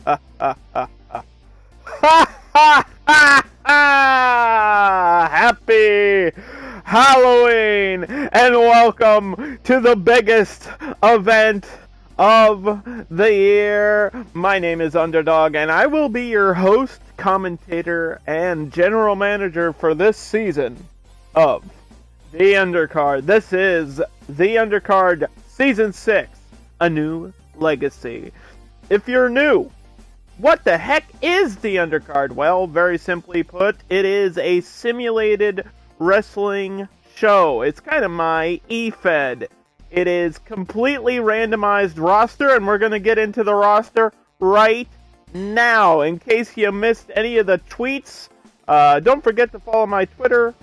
Happy Halloween and welcome to the biggest event of the year. My name is Underdog and I will be your host, commentator, and general manager for this season of The Undercard. This is The Undercard Season 6, A New Legacy. If you're new, what the heck is The Undercard? Well, very simply put, it is a simulated wrestling show. It's kind of my E-Fed. It is completely randomized roster, and we're going to get into the roster right now. In case you missed any of the tweets, don't forget to follow my Twitter,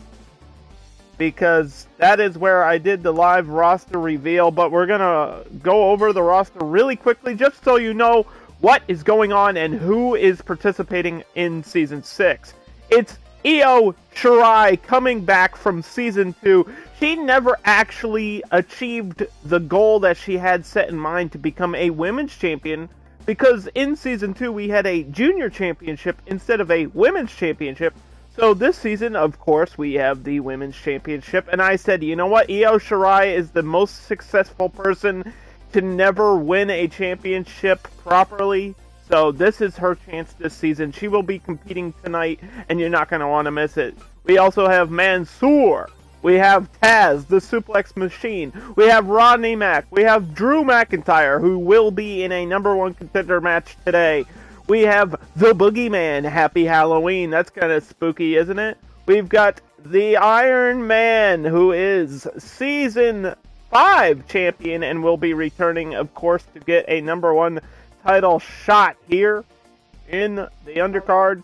because that is where I did the live roster reveal. But we're going to go over the roster really quickly, just so you know what is going on and who is participating in Season 6. It's Io Shirai coming back from Season 2. She never actually achieved the goal that she had set in mind to become a women's champion, because in Season 2 we had a junior championship instead of a women's championship. So this season, of course, we have the women's championship, and I said, you know what, Io Shirai is the most successful person to never win a championship properly. So this is her chance this season. She will be competing tonight, and you're not going to want to miss it. We also have Mansoor. We have Taz, the Suplex Machine. We have Rodney Mack. We have Drew McIntyre, who will be in a #1 contender match today. We have the Boogeyman. Happy Halloween. That's kind of spooky, isn't it? We've got the Ironman, who is Season 5 champion and will be returning, of course, to get a #1 title shot here in the Undercard.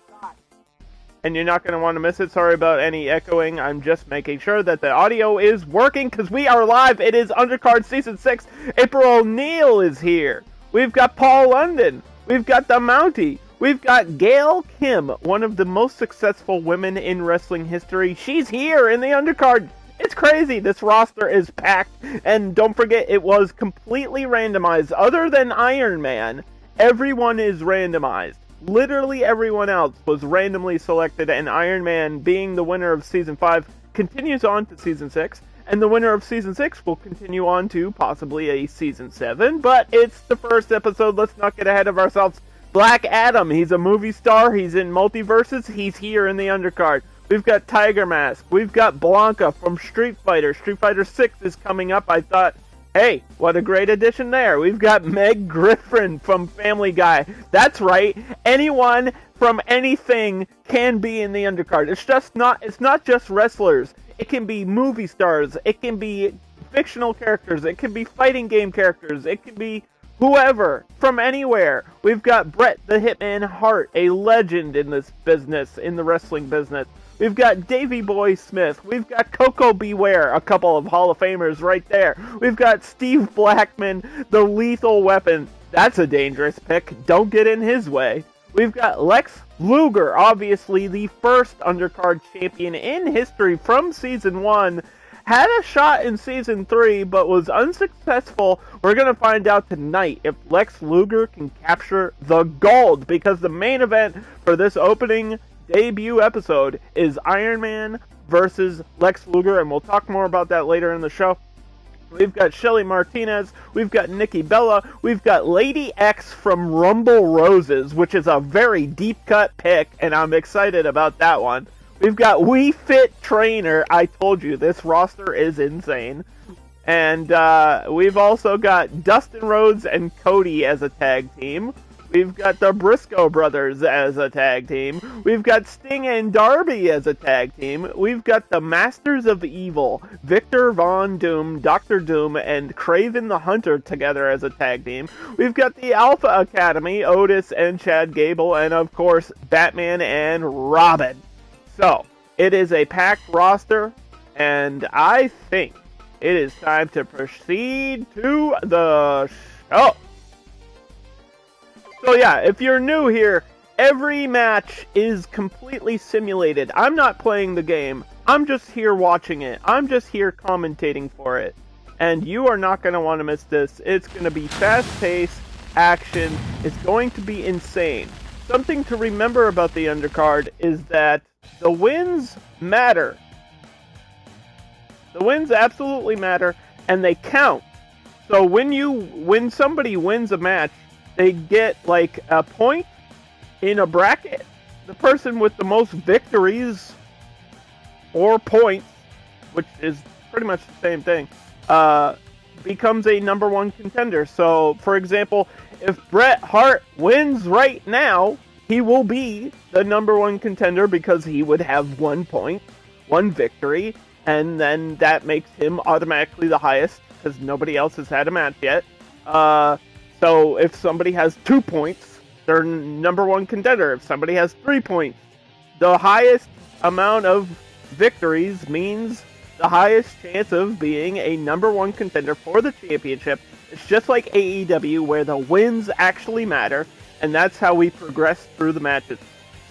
And you're not going to want to miss it. Sorry about any echoing. I'm just making sure that the audio is working because we are live. It is Undercard Season 6. April O'Neil is here. We've got Paul London. We've got the Mountie. We've got Gail Kim, one of the most successful women in wrestling history. She's here in the Undercard. It's crazy. This roster is packed. And don't forget, it was completely randomized. Other than Ironman, everyone is randomized. Literally everyone else was randomly selected, and Ironman, being the winner of Season 5, continues on to Season 6. And the winner of Season 6 will continue on to possibly a Season 7. But it's the first episode. Let's not get ahead of ourselves. Black Adam, he's a movie star. He's in multiverses. He's here in the Undercard. We've got Tiger Mask. We've got Blanca from Street Fighter. Street Fighter 6 is coming up. I thought, hey, what a great addition there. We've got Meg Griffin from Family Guy. That's right. Anyone from anything can be in the Undercard. It's not just wrestlers. It can be movie stars. It can be fictional characters. It can be fighting game characters. It can be whoever from anywhere. We've got Bret the Hitman Hart, a legend in this business, in the wrestling business. We've got Davey Boy Smith. We've got Coco Beware, a couple of Hall of Famers right there. We've got Steve Blackman, the Lethal Weapon. That's a dangerous pick. Don't get in his way. We've got Lex Luger, obviously the first Undercard champion in history from Season 1. Had a shot in Season 3, but was unsuccessful. We're going to find out tonight if Lex Luger can capture the gold, because the main event for this opening debut episode is Iron Man versus Lex Luger, and we'll talk more about that later in the show. We've got Shelly Martinez, we've got Nikki Bella, we've got Lady X from Rumble Roses, which is a very deep cut pick, and I'm excited about that one. We've got We Fit Trainer. I told you, this roster is insane. And we've also got Dustin Rhodes and Cody as a tag team. We've got the Briscoe brothers as a tag team. We've got Sting and Darby as a tag team. We've got the Masters of Evil, Victor Von Doom, Dr. Doom, and Craven the Hunter together as a tag team. We've got the Alpha Academy, Otis and Chad Gable, and of course, Batman and Robin. So, it is a packed roster, and I think it is time to proceed to the show. So yeah, if you're new here, every match is completely simulated. I'm not playing the game. I'm just here watching it. I'm just here commentating for it. And you are not going to want to miss this. It's going to be fast-paced, action is going to be insane. Something to remember about the undercard is that the wins matter. The wins absolutely matter, and they count. So when somebody wins a match, they get like a point in a bracket. The person with the most victories or points, which is pretty much the same thing, becomes a number one contender. So, for example, if Bret Hart wins right now, he will be the number one contender because he would have 1 point, 1 victory, and then that makes him automatically the highest because nobody else has had a match yet. So if somebody has 2 points, they're number one contender. If somebody has 3 points, the highest amount of victories means the highest chance of being a number one contender for the championship. It's just like AEW where the wins actually matter, and that's how we progress through the matches.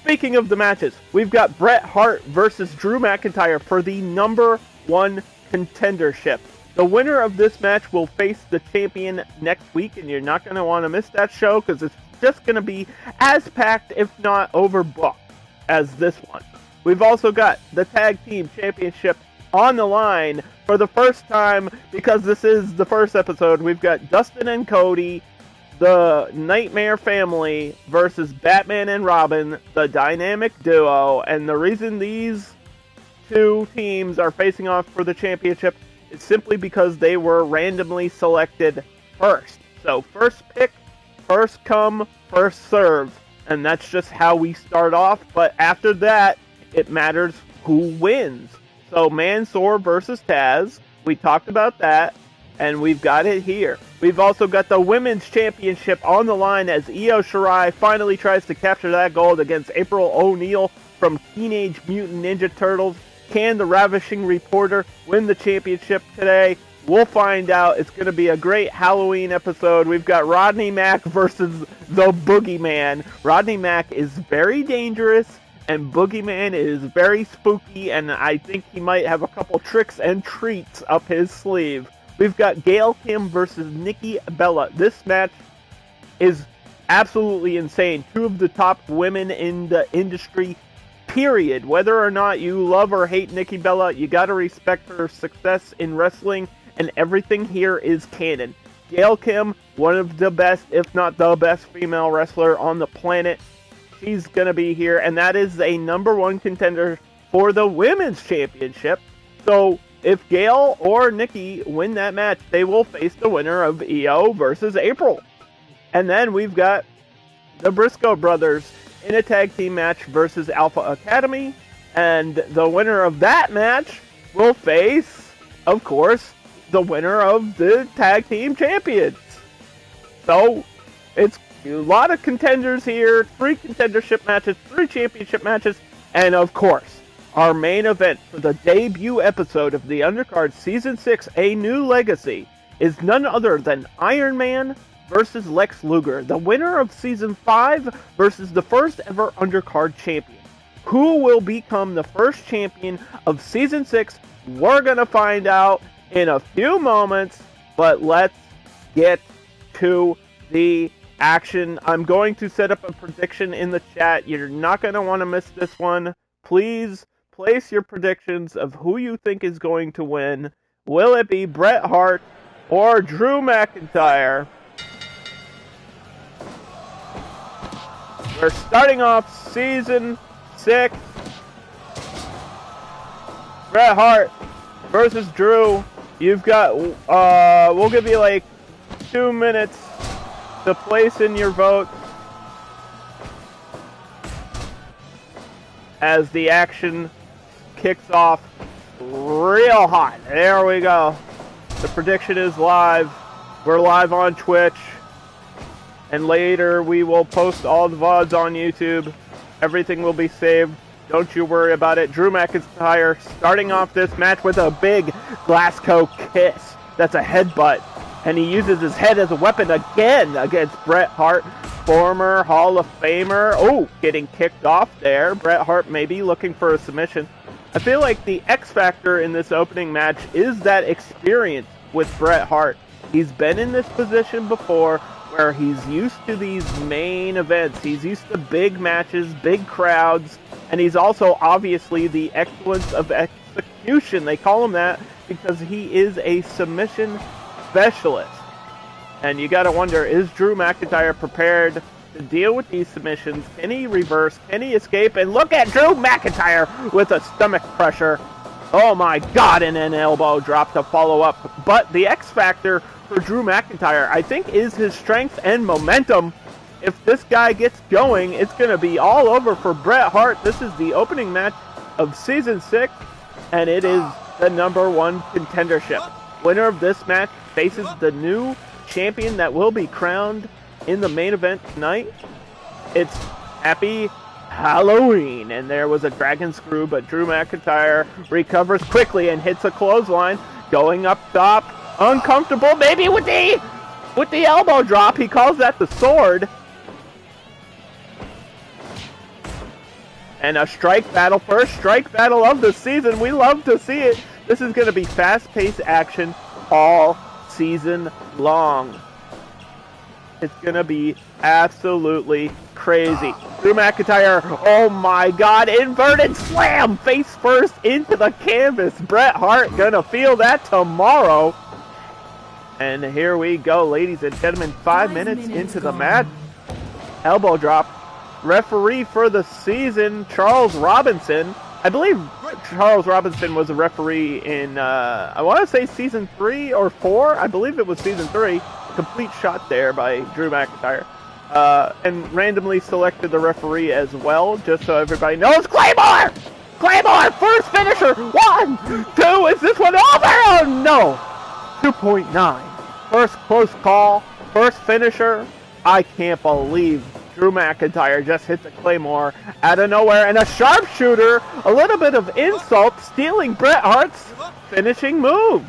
Speaking of the matches, we've got Bret Hart versus Drew McIntyre for the number one contendership. The winner of this match will face the champion next week, and you're not going to want to miss that show because it's just going to be as packed, if not overbooked, as this one. We've also got the Tag Team Championship on the line for the first time because this is the first episode. We've got Dustin and Cody, the Nightmare Family, versus Batman and Robin, the dynamic duo. And the reason these two teams are facing off for the championship is simply because they were randomly selected first. So first pick, first come, first serve. And that's just how we start off. But after that, it matters who wins. So Mansoor versus Taz, we talked about that, and we've got it here. We've also got the Women's Championship on the line as Io Shirai finally tries to capture that gold against April O'Neil from Teenage Mutant Ninja Turtles. Can the Ravishing Reporter win the championship today? We'll find out. It's going to be a great Halloween episode. We've got Rodney Mack versus the Boogeyman. Rodney Mack is very dangerous, and Boogeyman is very spooky, and I think he might have a couple tricks and treats up his sleeve. We've got Gail Kim versus Nikki Bella. This match is absolutely insane. Two of the top women in the industry, period. Whether or not you love or hate Nikki Bella, you gotta respect her success in wrestling, and everything here is canon. Gail Kim, one of the best, if not the best female wrestler on the planet. She's going to be here, and that is a number one contender for the Women's Championship. So if Gail or Nikki win that match, they will face the winner of Io versus April. And then we've got the Briscoe brothers in a tag team match versus Alpha Academy. And the winner of that match will face, of course, the winner of the tag team champions. So it's a lot of contenders here, 3 contendership matches, 3 championship matches, and of course, our main event for the debut episode of the Undercard Season 6, A New Legacy, is none other than Ironman versus Lex Luger, the winner of Season 5 versus the first ever Undercard champion. Who will become the first champion of Season 6? We're going to find out in a few moments, but let's get to the action. I'm going to set up a prediction in the chat. You're not going to want to miss this one. Please place your predictions of who you think is going to win. Will it be Bret Hart or Drew McIntyre? We're starting off Season 6. Bret Hart versus Drew. You've got, we'll give you like 2 minutes to place in your vote as the action kicks off real hot. There we go. The prediction is live. We're live on Twitch. And later we will post all the VODs on YouTube. Everything will be saved. Don't you worry about it. Drew McIntyre starting off this match with a big Glasgow kiss. That's a headbutt. And he uses his head as a weapon again against Bret Hart, former Hall of Famer. Oh, getting kicked off there. Bret Hart maybe looking for a submission. I feel like the X factor in this opening match is that experience with Bret Hart. He's been in this position before. where he's used to these main events. He's used to big matches, big crowds, and he's also obviously the excellence of execution. They call him that because he is a submission specialist. And you gotta wonder, is Drew McIntyre prepared to deal with these submissions? Can he reverse? Can he escape? And look at Drew McIntyre with a stomach pressure. Oh my God, and an elbow drop to follow up. But the X factor for Drew McIntyre, I think, is his strength and momentum. If this guy gets going, it's going to be all over for Bret Hart. This is the opening match of Season 6, and it is the #1 contendership. Winner of this match faces the new champion that will be crowned in the main event tonight. It's Happy Halloween, and there was a dragon screw, but Drew McIntyre recovers quickly and hits a clothesline, going up top, uncomfortable, maybe with the elbow drop. He calls that the sword. And a strike battle, first strike battle of the season. We love to see it. This is going to be fast-paced action all season long. It's going to be absolutely crazy. Drew McIntyre, oh my God, inverted slam, face first into the canvas. Bret Hart going to feel that tomorrow. And here we go, ladies and gentlemen, 5 minutes into the match. Elbow drop. Referee for the season, Charles Robinson. I believe Charles Robinson was a referee in, I want to say Season 3 or 4. I believe it was Season 3. Complete shot there by Drew McIntyre. And randomly selected the referee as well, just so everybody knows. Claymore! Claymore! First finisher! 1, 2, is this one over? Oh no! 2.9. First close call. First finisher. I can't believe Drew McIntyre just hit the Claymore out of nowhere. And a sharpshooter, a little bit of insult, stealing Bret Hart's finishing move.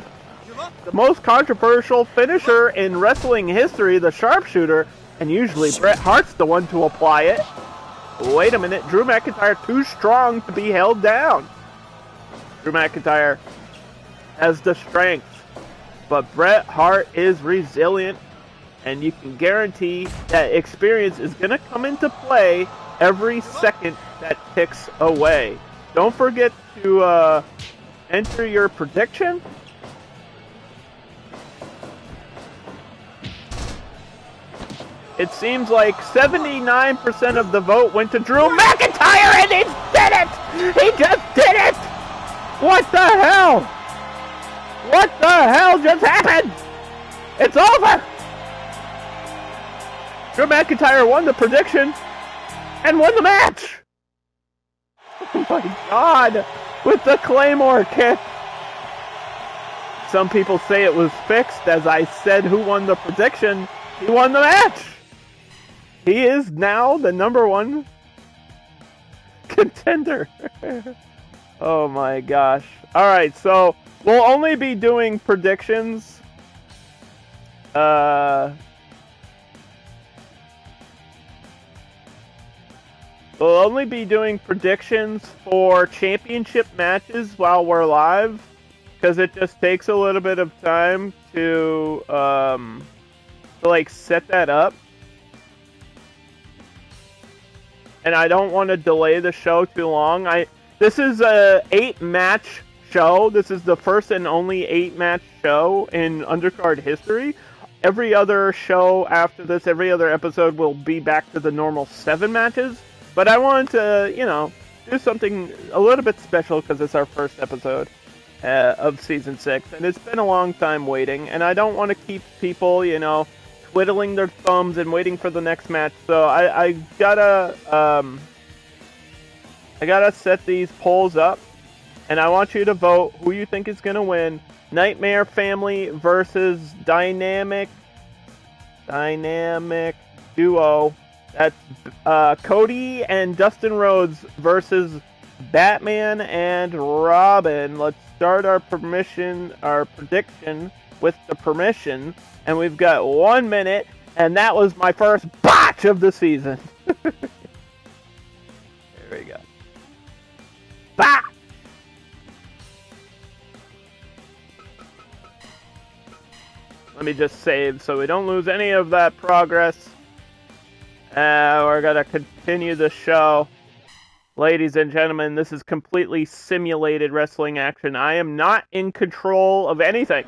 The most controversial finisher in wrestling history, the sharpshooter, and usually Bret Hart's the one to apply it. Wait a minute, Drew McIntyre too strong to be held down. Drew McIntyre has the strength, but Bret Hart is resilient, and you can guarantee that experience is going to come into play every second that ticks away. Don't forget to enter your prediction. It seems like 79% of the vote went to Drew McIntyre, and he did it! He just did it! What the hell? What the hell just happened? It's over! Drew McIntyre won the prediction and won the match! Oh my God! With the Claymore kick! Some people say it was fixed, as I said who won the prediction. He won the match! He is now the #1 contender. Oh my gosh. Alright, so we'll only be doing predictions. We'll only be doing predictions for championship matches while we're live, because it just takes a little bit of time to like set that up. And I don't want to delay the show too long. This is a 8-match show. This is the first and only 8-match show in Undercard history. Every other show after this, every other episode will be back to the normal 7 matches. But I wanted to, do something a little bit special because it's our first episode of Season 6. And it's been a long time waiting. And I don't want to keep people, twiddling their thumbs and waiting for the next match. So I gotta set these polls up, and I want you to vote who you think is gonna win. Nightmare Family versus Dynamic Duo. That's Cody and Dustin Rhodes versus Batman and Robin. Let's start our prediction with the permission. And we've got 1 minute, and that was my first botch of the season. There we go. Bah! Let me just save so we don't lose any of that progress. We're going to continue the show. Ladies and gentlemen, this is completely simulated wrestling action. I am not in control of anything.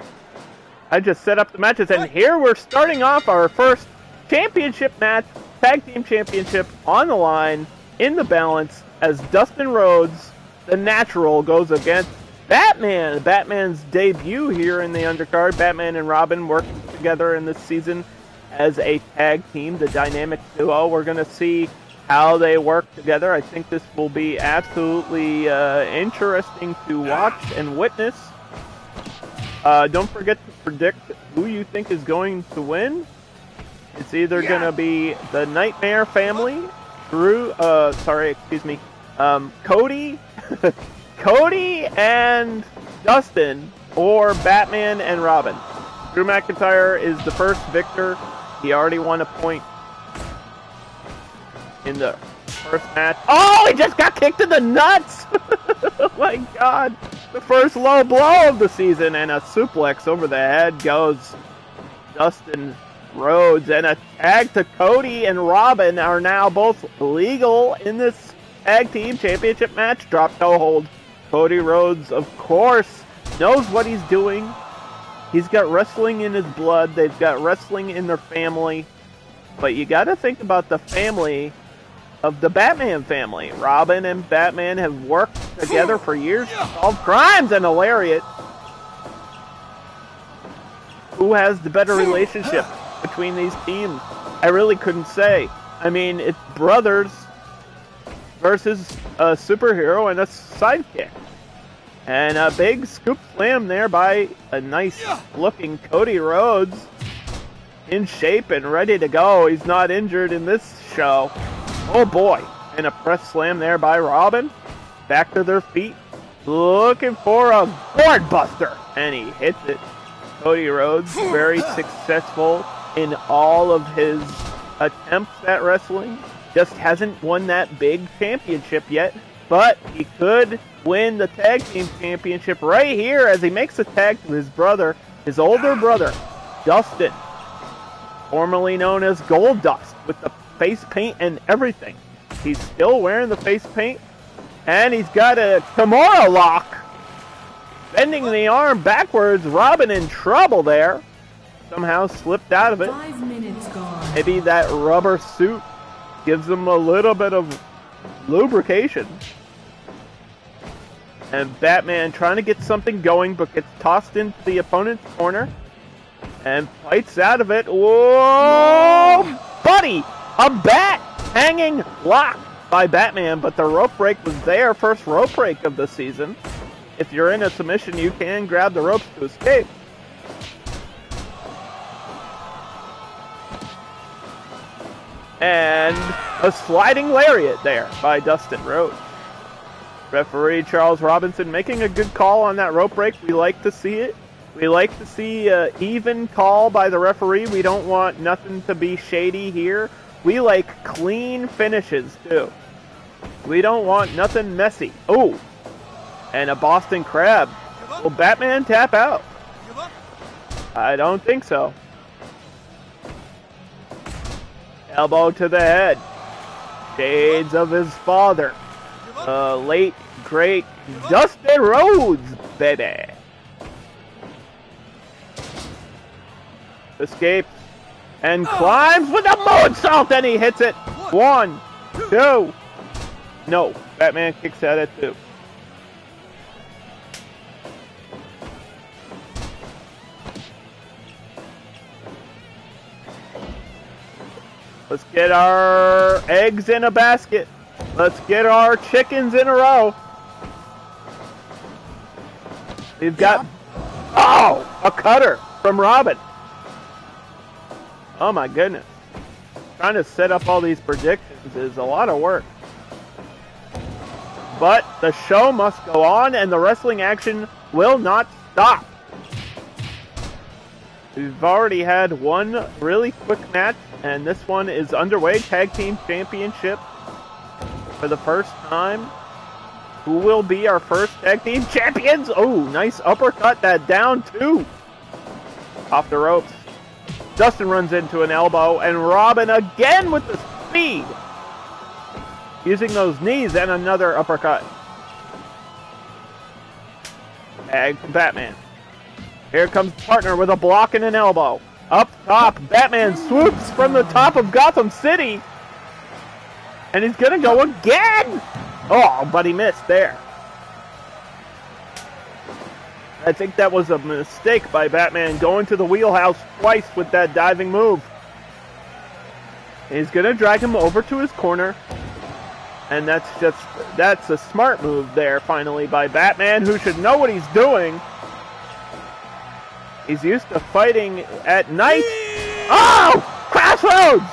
I just set up the matches, and here we're starting off our first championship match, tag team championship, on the line, in the balance, as Dustin Rhodes, the Natural, goes against Batman. Batman's debut here in the Undercard. Batman and Robin working together in this season as a tag team, the dynamic duo. We're going to see how they work together. I think this will be absolutely interesting to watch and witness. Don't forget to predict who you think is going to win. It's either going to be the Nightmare family, Cody, Cody and Dustin, or Batman and Robin. Drew McIntyre is the first victor. He already won a point in the first match. Oh, he just got kicked in the nuts! Oh my god. The first low blow of the season, and a suplex over the head goes Dustin Rhodes. And a tag to Cody and Robin are now both legal in this tag team championship match. Drop toe hold. Cody Rhodes, of course, knows what he's doing. He's got wrestling in his blood. They've got wrestling in their family. But you got to think about the family of the Batman family. Robin and Batman have worked together for years to solve crimes, and a lariat. Who has the better relationship between these teams? I really couldn't say. I mean, it's brothers versus a superhero and a sidekick. And a big scoop slam there by a nice looking Cody Rhodes, in shape and ready to go. He's not injured in this show. Oh boy. And a press slam there by Robin. Back to their feet. Looking for a board buster. And he hits it. Cody Rhodes, very successful in all of his attempts at wrestling. Just hasn't won that big championship yet. But he could win the tag team championship right here as he makes a tag to his brother, his older brother, Dustin, formerly known as Gold Dust, with the face paint and everything. He's still wearing the face paint, and he's got a Kimura lock. Bending the arm backwards. Robin in trouble there. Somehow slipped out of it. 5 minutes gone. Maybe that rubber suit gives him a little bit of lubrication. And Batman trying to get something going, but gets tossed into the opponent's corner and fights out of it. Whoa! Buddy! A bat hanging locked by Batman, but the rope break was there. First rope break of the season. If you're in a submission, you can grab the ropes to escape. And a sliding lariat there by Dustin Rhodes. Referee Charles Robinson making a good call on that rope break. We like to see it. We like to see an even call by the referee. We don't want nothing to be shady here. We like clean finishes, too. We don't want nothing messy. Oh, and a Boston Crab. Will Batman tap out? I don't think so. Elbow to the head. Shades of his father. Late, great Dustin Rhodes, baby. Escapes and climbs with a moonsault, and he hits it. 1, 2. No, Batman kicks at it too. Let's get our eggs in a basket. Let's get our chickens in a row. We've got, oh, a cutter from Robin. Oh my goodness. Trying to set up all these predictions is a lot of work. But the show must go on, and the wrestling action will not stop. We've already had one really quick match, and this one is underway. Tag Team Championship for the first time. Who will be our first Tag Team Champions? Oh, nice uppercut, that down two. Off the ropes. Dustin runs into an elbow, and Robin again with the speed. Using those knees and another uppercut. Tag from Batman. Here comes partner with a block and an elbow. Up top, Batman swoops from the top of Gotham City. And he's going to go again. Oh, but he missed there. I think that was a mistake by Batman going to the wheelhouse twice with that diving move. He's going to drag him over to his corner. And that's a smart move there finally by Batman, who should know what he's doing. He's used to fighting at night. Oh! Crossroads!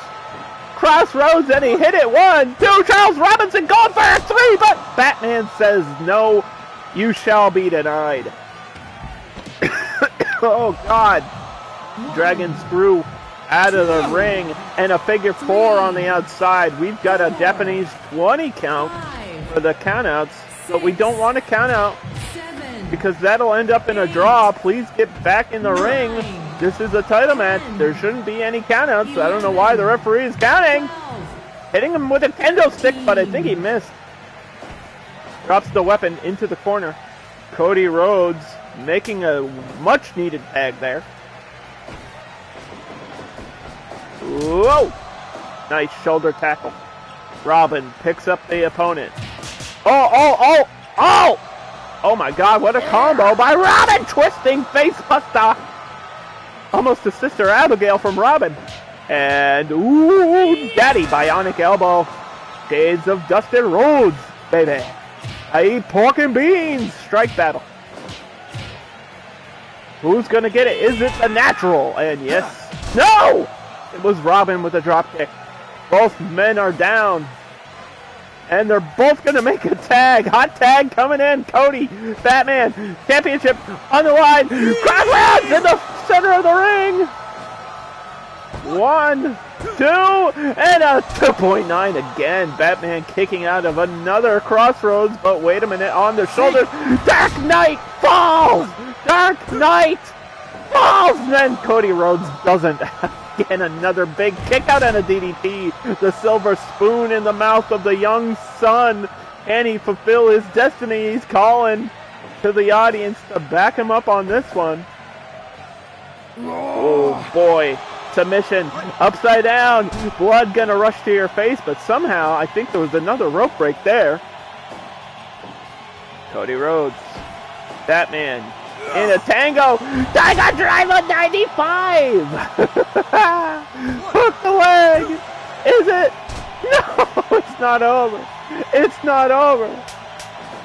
Crossroads, and he hit it. 1, 2. Charles Robinson going for a 3, but Batman says no, you shall be denied. Oh, God. Dragon screw out of the ring, and a figure 4 on the outside. We've got a Japanese 20 count for the countouts, but we don't want to count out because that'll end up in a draw. Please get back in the ring. This is a title match. There shouldn't be any countouts. I don't know why the referee is counting. Hitting him with a kendo stick, but I think he missed. Drops the weapon into the corner. Cody Rhodes making a much needed tag there. Whoa! Nice shoulder tackle. Robin picks up the opponent. Oh my God, what a combo by Robin! Twisting face buster. Almost a Sister Abigail from Robin. And, ooh, daddy bionic elbow. Shades of Dustin Rhodes, baby. I eat pork and beans. Strike battle. Who's going to get it? Is it the Natural? And yes. No! It was Robin with a drop kick. Both men are down. And they're both going to make a tag. Hot tag coming in. Cody, Batman, championship on the line. Crossroads in the center of the ring. 1, 2, and a 2.9 again. Batman kicking out of another Crossroads. But wait a minute, on the shoulders. Dark Knight falls. Dark Knight falls. And then Cody Rhodes doesn't. Again, another big kick out and a DDT. The silver spoon in the mouth of the young son. Can he fulfill his destiny? He's calling to the audience to back him up on this one. Oh boy. Submission. Upside down. Blood gonna rush to your face, but somehow I think there was another rope break there. Cody Rhodes. Batman. In a tango. Tiger Driver 95! Hook the leg! Is it? No, it's not over. It's not over.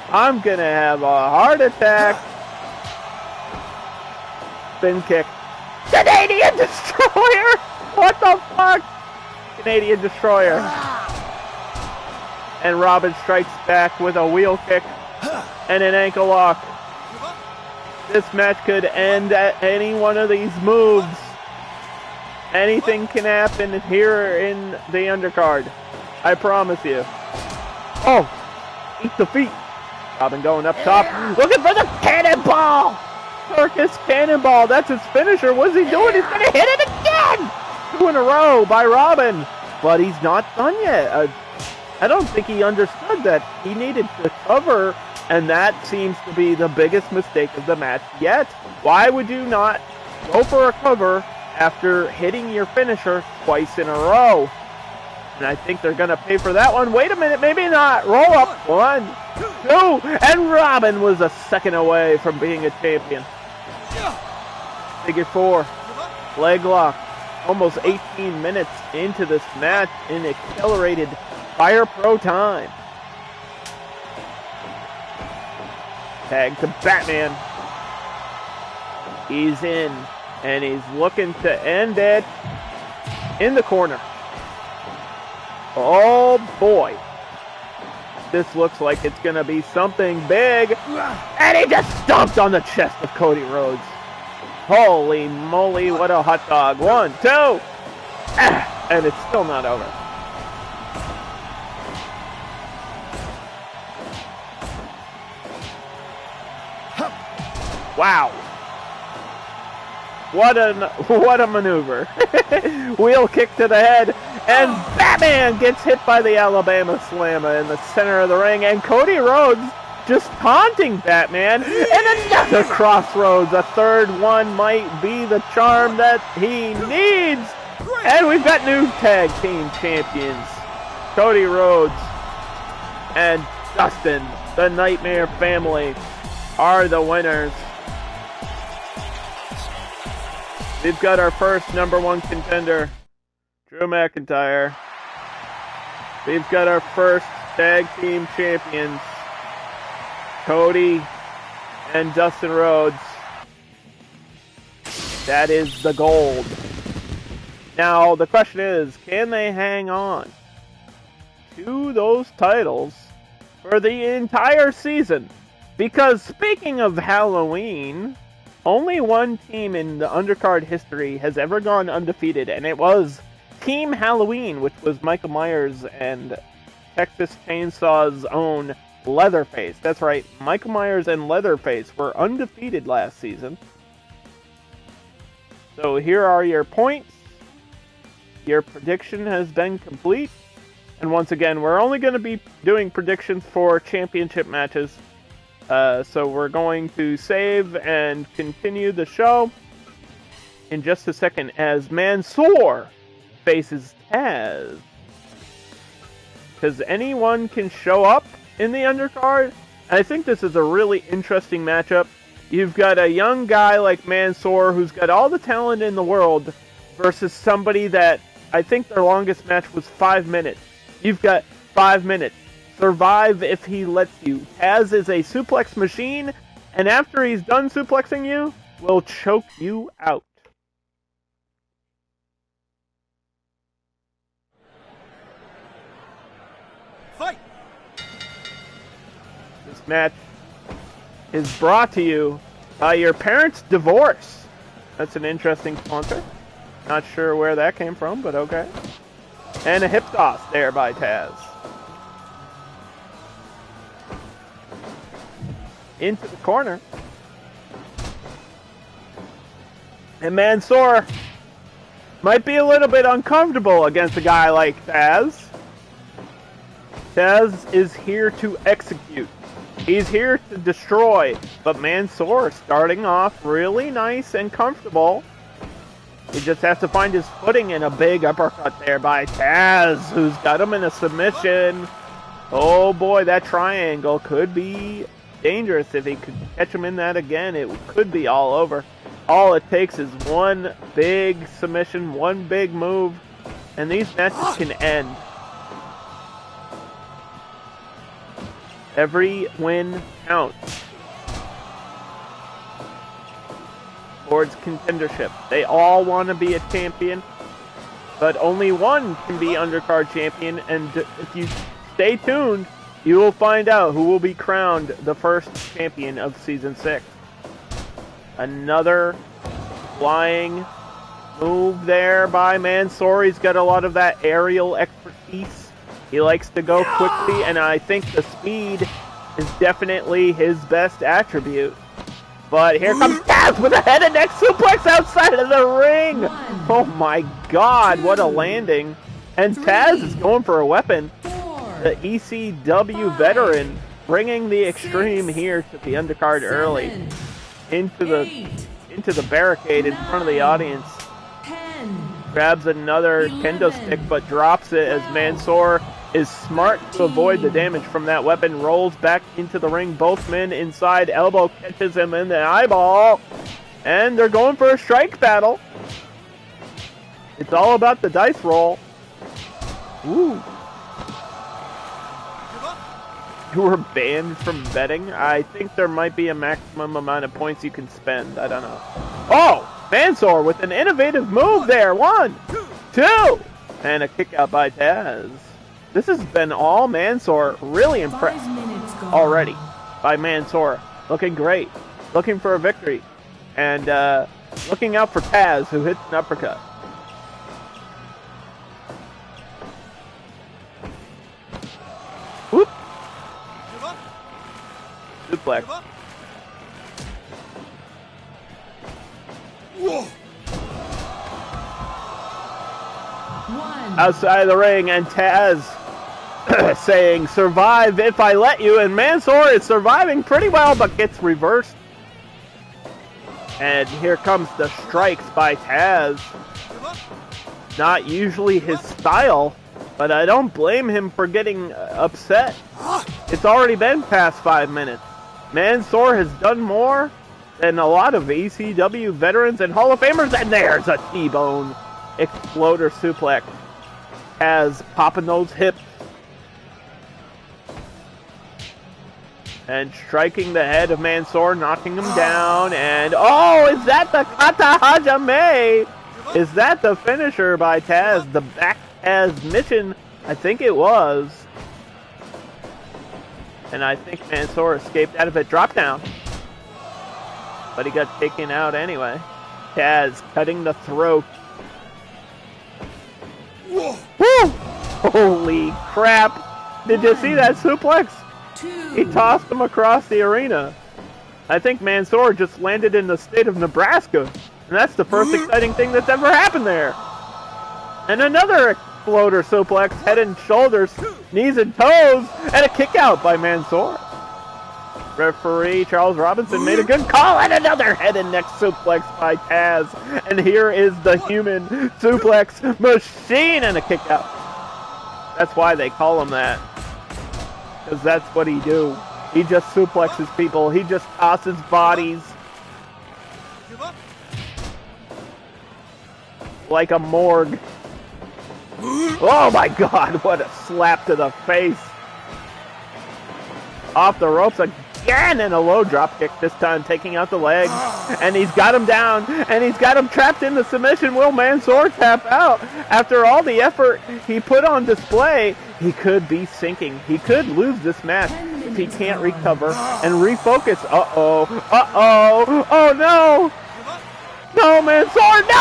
I'm gonna have a heart attack. Spin kick. Canadian Destroyer! What the fuck? Canadian Destroyer. And Robin strikes back with a wheel kick and an ankle lock. This match could end at any one of these moves. Anything can happen here in the undercard. I promise you. Oh, eat the feet. Robin going up top. Looking for the cannonball. Circus cannonball. That's his finisher. What's he doing? He's going to hit it again. 2 in a row by Robin. But he's not done yet. I don't think he understood that he needed to cover. And that seems to be the biggest mistake of the match yet. Why would you not go for a cover after hitting your finisher twice in a row? And I think they're going to pay for that one. Wait a minute, maybe not. Roll up. 1, 2, and Robin was a second away from being a champion. Figure 4. Leg lock. Almost 18 minutes into this match in accelerated Fire Pro time. Tag to Batman. He's in, and he's looking to end it in the corner. Oh boy. This looks like it's going to be something big. And he just stomped on the chest of Cody Rhodes. Holy moly, what a hot dog. 1, 2. And it's still not over. Wow. What a maneuver. Wheel kick to the head, and Batman gets hit by the Alabama Slammer in the center of the ring, and Cody Rhodes just taunting Batman, and another crossroads. A third one might be the charm that he needs. And we've got new tag team champions. Cody Rhodes and Dustin, the Nightmare Family, are the winners. We've got our first #1 contender, Drew McIntyre. We've got our first tag team champions, Cody and Dustin Rhodes. That is the gold. Now, the question is, can they hang on to those titles for the entire season? Because speaking of Halloween, only one team in the Undercard history has ever gone undefeated, and it was Team Halloween, which was Michael Myers and Texas Chainsaw's own Leatherface. That's right, Michael Myers and Leatherface were undefeated last season. So here are your points. Your prediction has been complete. And once again, we're only going to be doing predictions for championship matches. So we're going to save and continue the show in just a second as Mansoor faces Taz. Because anyone can show up in the undercard. And I think this is a really interesting matchup. You've got a young guy like Mansoor who's got all the talent in the world versus somebody that I think their longest match was 5 minutes. You've got 5 minutes. Survive if he lets you. Taz is a suplex machine, and after he's done suplexing you, will choke you out. Fight! This match is brought to you by your parents' divorce. That's an interesting sponsor. Not sure where that came from, but okay. And a hip toss there by Taz. Into the corner. And Mansoor might be a little bit uncomfortable against a guy like Taz. Taz is here to execute. He's here to destroy. But Mansoor starting off really nice and comfortable. He just has to find his footing, and a big uppercut there by Taz, who's got him in a submission. Oh boy, that triangle could be dangerous if he could catch him in that again. It could be all over. All it takes is one big submission, one big move, and these matches can end. Every win counts towards contendership. They all want to be a champion, but only one can be undercard champion, and if you stay tuned, you will find out who will be crowned the first champion of Season 6. Another flying move there by Mansoor. He's got a lot of that aerial expertise. He likes to go quickly, and I think the speed is definitely his best attribute. But here comes Taz with a head and neck suplex outside of the ring. Oh my god, what a landing. And Taz is going for a weapon. The ECW veteran bringing the extreme here to the undercard early. Into the barricade in front of the audience. Grabs another kendo stick but drops it as Mansoor is smart to avoid the damage from that weapon. Rolls back into the ring. Both men inside. Elbow catches him in the eyeball. And they're going for a strike battle. It's all about the dice roll. Ooh. You were banned from betting? I think there might be a maximum amount of points you can spend. I don't know. Oh! Mansoor with an innovative move there. 1, 2! And a kick out by Taz. This has been all Mansoor. Really impressed already by Mansoor. Looking great. Looking for a victory. And looking out for Taz, who hits an uppercut. Whoop. Suplex. outside of the ring, and Taz saying, "Survive if I let you," and Mansoor is surviving pretty well, but gets reversed. And here comes the strikes by Taz. Not usually his style, but I don't blame him for getting upset. It's already been past 5 minutes. Mansoor has done more than a lot of ECW veterans and Hall of Famers, and there's a T-bone exploder suplex. Taz popping those hips. And striking the head of Mansoor, knocking him down, and oh, is that the Kata Hajime? Is that the finisher by Taz? The back Taz mission? I think it was. And I think Mansoor escaped out of it. Drop down. But he got taken out anyway. Taz cutting the throat. Woo! Holy crap! Did you see that suplex? He tossed him across the arena. I think Mansoor just landed in the state of Nebraska. And that's the first exciting thing that's ever happened there. And another exploder suplex, head and shoulders, knees and toes, and a kick out by Mansoor. Referee Charles Robinson made a good call, and another head and neck suplex by Taz. And here is the human suplex machine, and a kick out. That's why they call him that. Because that's what he do. He just suplexes people. He just tosses bodies. Like a morgue. Oh my god, what a slap to the face. Off the ropes again, and a low drop kick, this time taking out the leg. And he's got him down, and he's got him trapped in the submission. Will Mansoor tap out? After all the effort he put on display, he could be sinking. He could lose this match if he can't recover and refocus. Uh-oh. Uh-oh. Oh no! No, Mansoor, no!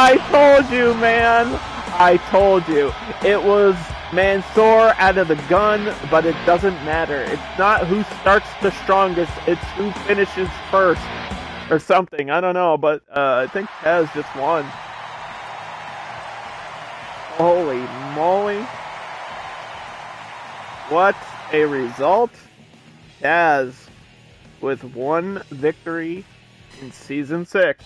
I told you, man. I told you. It was Mansoor out of the gun, but it doesn't matter. It's not who starts the strongest, it's who finishes first. Or something, I don't know, but I think Taz just won. Holy moly. What a result. Taz with one victory in Season 6.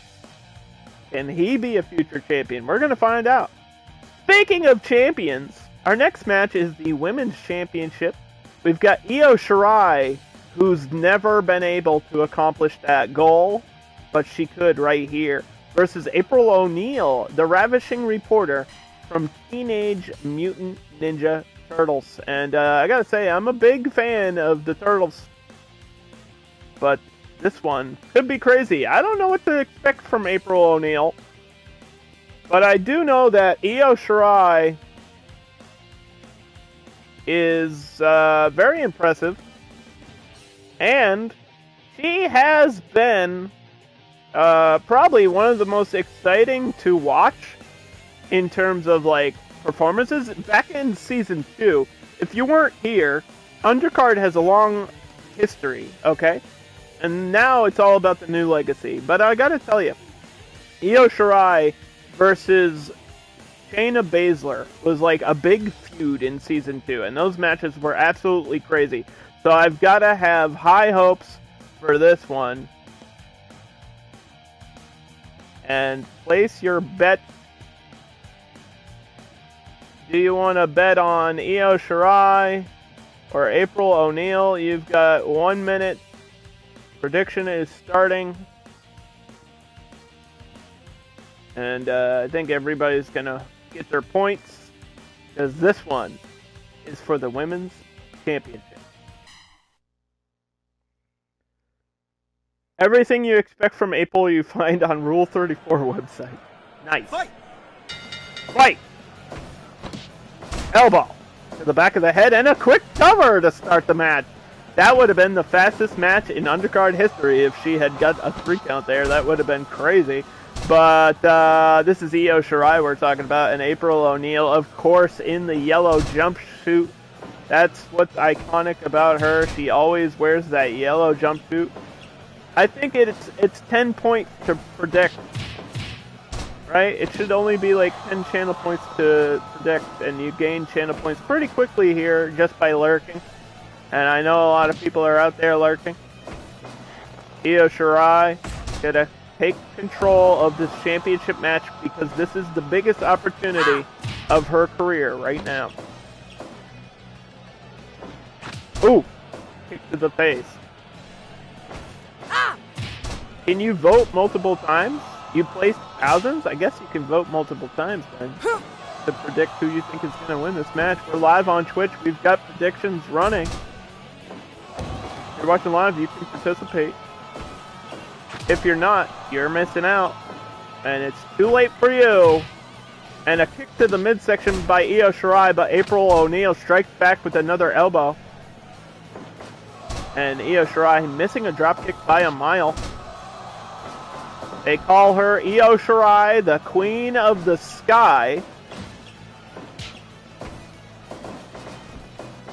Can he be a future champion? We're going to find out. Speaking of champions, our next match is the Women's Championship. We've got Io Shirai, who's never been able to accomplish that goal, but she could right here, versus April O'Neil, the ravishing reporter from Teenage Mutant Ninja Turtles. And I gotta say, I'm a big fan of the Turtles, but this one could be crazy. I don't know what to expect from April O'Neil, but I do know that Io Shirai is very impressive, and she has been probably one of the most exciting to watch in terms of like performances. Back in Season 2, if you weren't here, Undercard has a long history, okay? And now it's all about the new legacy. But I gotta tell you, Io Shirai versus Shayna Baszler was like a big feud in Season 2. And those matches were absolutely crazy. So I've gotta have high hopes for this one. And place your bet. Do you want to bet on Io Shirai or April O'Neil? You've got 1 minute. Prediction is starting. And I think everybody's going to get their points, because this one is for the Women's Championship. Everything you expect from April you find on Rule 34 website. Nice. Fight! Elbow to the back of the head, and a quick cover to start the match. That would have been the fastest match in Undercard history if she had got a 3 count there. That would have been crazy. But this is Io Shirai we're talking about, and April O'Neil, of course, in the yellow jumpsuit. That's what's iconic about her. She always wears that yellow jumpsuit. I think it's 10 points to predict. right? It should only be like 10 channel points to predict, and you gain channel points pretty quickly here just by lurking. And I know a lot of people are out there lurking. Io Shirai gonna take control of this championship match because this is the biggest opportunity of her career right now. Ooh, kick to the face. Can you vote multiple times? You placed thousands? I guess you can vote multiple times then to predict who you think is going to win this match. We're live on Twitch. We've got predictions running. If you're watching live, you can participate. If you're not, you're missing out. And it's too late for you. And a kick to the midsection by Io Shirai, but April O'Neil strikes back with another elbow. And Io Shirai missing a dropkick by a mile. They call her Io Shirai, the Queen of the Sky.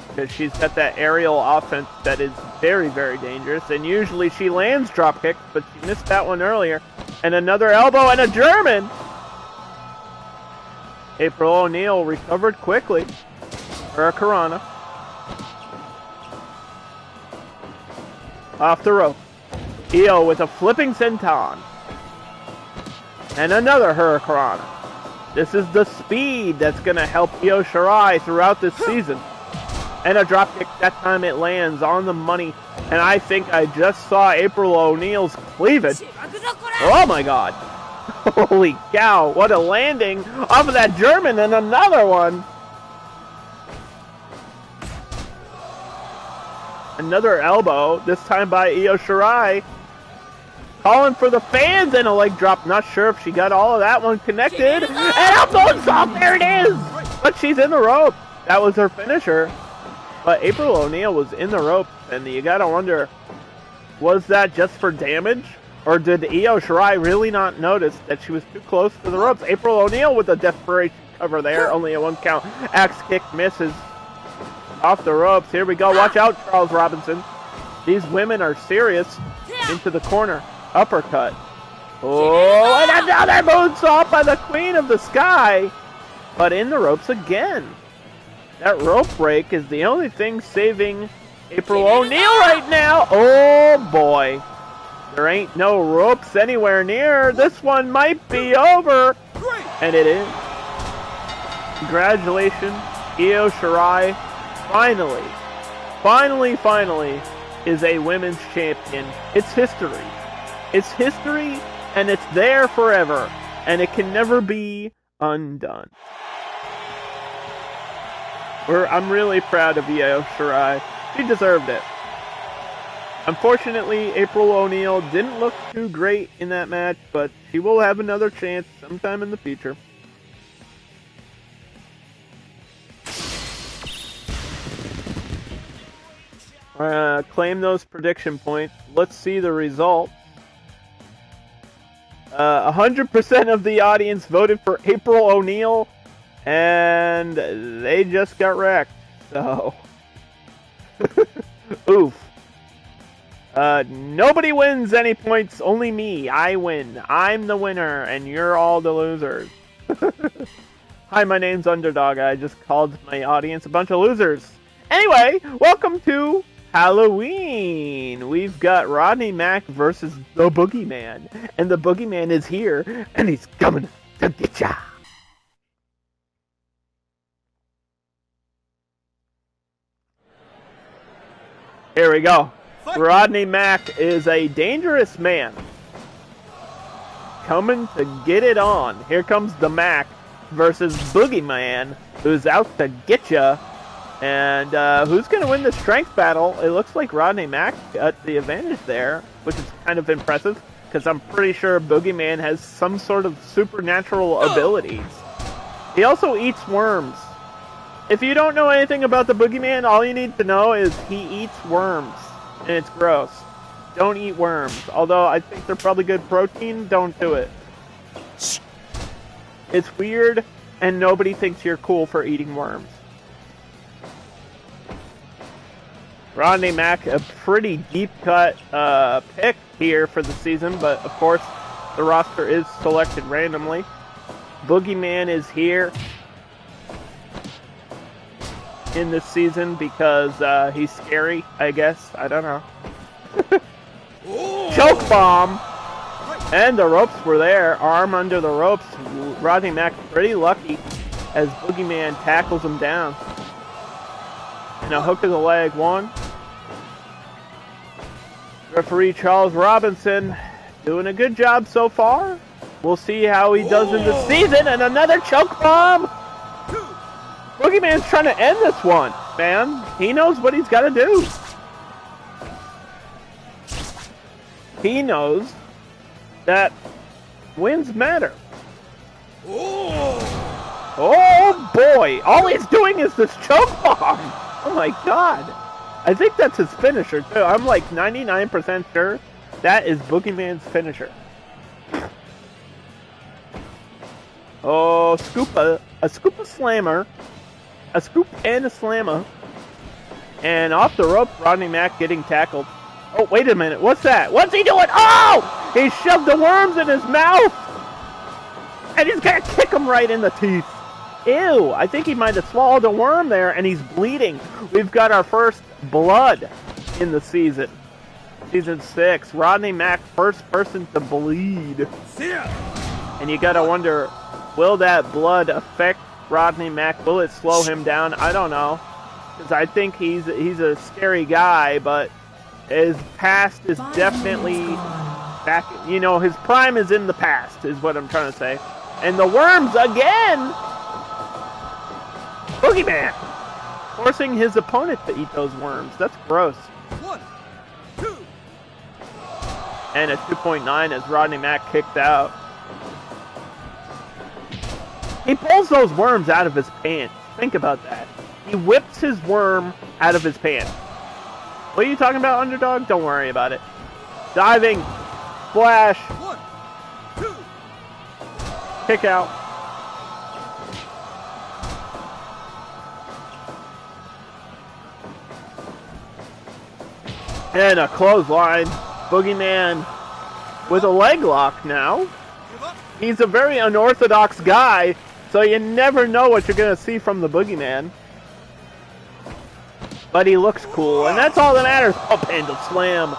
Because she's got that aerial offense that is very, very dangerous. And usually she lands dropkicks, but she missed that one earlier. And another elbow and a German. April O'Neil recovered quickly for a Karana. Off the rope. Io with a flipping senton. And another Hurricanrana. This is the speed that's going to help Io Shirai throughout this season. And a dropkick, that time it lands on the money. And I think I just saw April O'Neil's cleavage. Oh my god. Holy cow, what a landing off of that German and another one. Another elbow, this time by Io Shirai. Calling for the fans and a leg drop. Not sure if she got all of that one connected. And a moonsault, there it is! But she's in the rope. That was her finisher. But April O'Neil was in the rope, and you gotta wonder, was that just for damage? Or did Io Shirai really not notice that she was too close to the ropes? April O'Neil with a desperation cover there, only a 1 count. Axe kick misses. Off the ropes, here we go. Watch out, Charles Robinson. These women are serious. Into the corner. Uppercut. Oh, and another moonsault by the Queen of the Sky. But in the ropes again. That rope break is the only thing saving April O'Neil right now. Oh boy. There ain't no ropes anywhere near. This one might be over. And it is. Congratulations, Io Shirai. Finally is a women's champion. It's history. It's history, and it's there forever, and it can never be undone. I'm really proud of Io Shirai. She deserved it. Unfortunately, April O'Neil didn't look too great in that match, but she will have another chance sometime in the future. Claim those prediction points. Let's see the result. 100% of the audience voted for April O'Neil, and they just got wrecked. So, oof. Nobody wins any points, only me. I win. I'm the winner, and you're all the losers. Hi, my name's Underdog. I just called my audience a bunch of losers. Anyway, welcome to Halloween. We've got Rodney Mack versus the Boogeyman. And the Boogeyman is here, and he's coming to get ya. Here we go. Rodney Mack is a dangerous man. Coming to get it on. Here comes the Mack versus Boogeyman, who's out to get ya. And who's going to win the strength battle? It looks like Rodney Mack got the advantage there, which is kind of impressive, because I'm pretty sure Boogeyman has some sort of supernatural abilities. He also eats worms. If you don't know anything about the Boogeyman, all you need to know is he eats worms, and it's gross. Don't eat worms. Although I think they're probably good protein, don't do it. It's weird, and nobody thinks you're cool for eating worms. Rodney Mack, a pretty deep-cut pick here for the season, but of course the roster is selected randomly. Boogeyman is here in this season because he's scary, I guess. I don't know. Choke bomb! And the ropes were there. Arm under the ropes. Rodney Mack pretty lucky as Boogeyman tackles him down. And a hook of the leg, one. Referee Charles Robinson doing a good job so far. We'll see how he does in the season. And another choke bomb! Boogeyman's trying to end this one, man. He knows what he's got to do. He knows that wins matter. Oh boy! All he's doing is this choke bomb! Oh my god! I think that's his finisher too. I'm like 99% sure that is Boogeyman's finisher. Oh, a scoop slammer. A scoop and a slammer. And off the rope, Rodney Mack getting tackled. Oh, wait a minute. What's that? What's he doing? Oh! He shoved the worms in his mouth! And he's gonna kick him right in the teeth. Ew, I think he might have swallowed a worm there, and he's bleeding. We've got our first blood in the season. Season 6. Rodney Mack, first person to bleed. And you gotta wonder, will that blood affect Rodney Mack? Will it slow him down? I don't know. Because I think he's a scary guy, but his past is definitely back. You know, his prime is in the past, is what I'm trying to say. And the worms again! Boogeyman! Forcing his opponent to eat those worms. That's gross. 1, 2. And a 2.9 as Rodney Mack kicked out. He pulls those worms out of his pants. Think about that. He whips his worm out of his pants. What are you talking about, underdog? Don't worry about it. Diving. Splash. 1, 2. Kick out. And a clothesline. Boogeyman with a leg lock now. He's a very unorthodox guy, so you never know what you're going to see from the Boogeyman. But he looks cool, and that's all that matters. Up handle slam.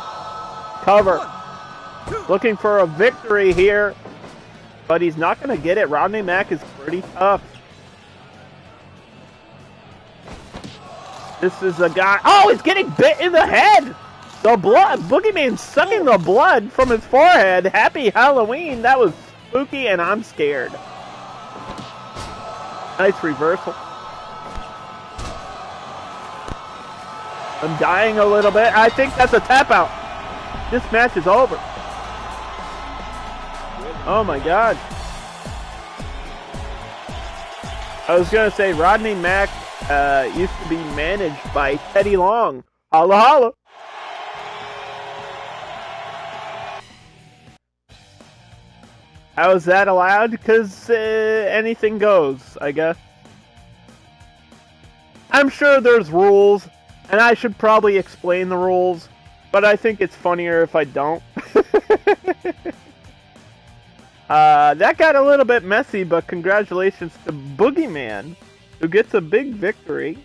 Cover. Looking for a victory here, but he's not going to get it. Rodney Mack is pretty tough. This is a guy. Oh, he's getting bit in the head. The blood. Boogeyman's sucking the blood from his forehead. Happy Halloween. That was spooky, and I'm scared. Nice reversal. I'm dying a little bit. I think that's a tap out. This match is over. Oh my god. I was going to say Rodney Mack used to be managed by Teddy Long. Holla holla. How is that allowed? Because anything goes, I guess. I'm sure there's rules, and I should probably explain the rules, but I think it's funnier if I don't. That got a little bit messy, but congratulations to Boogeyman, who gets a big victory.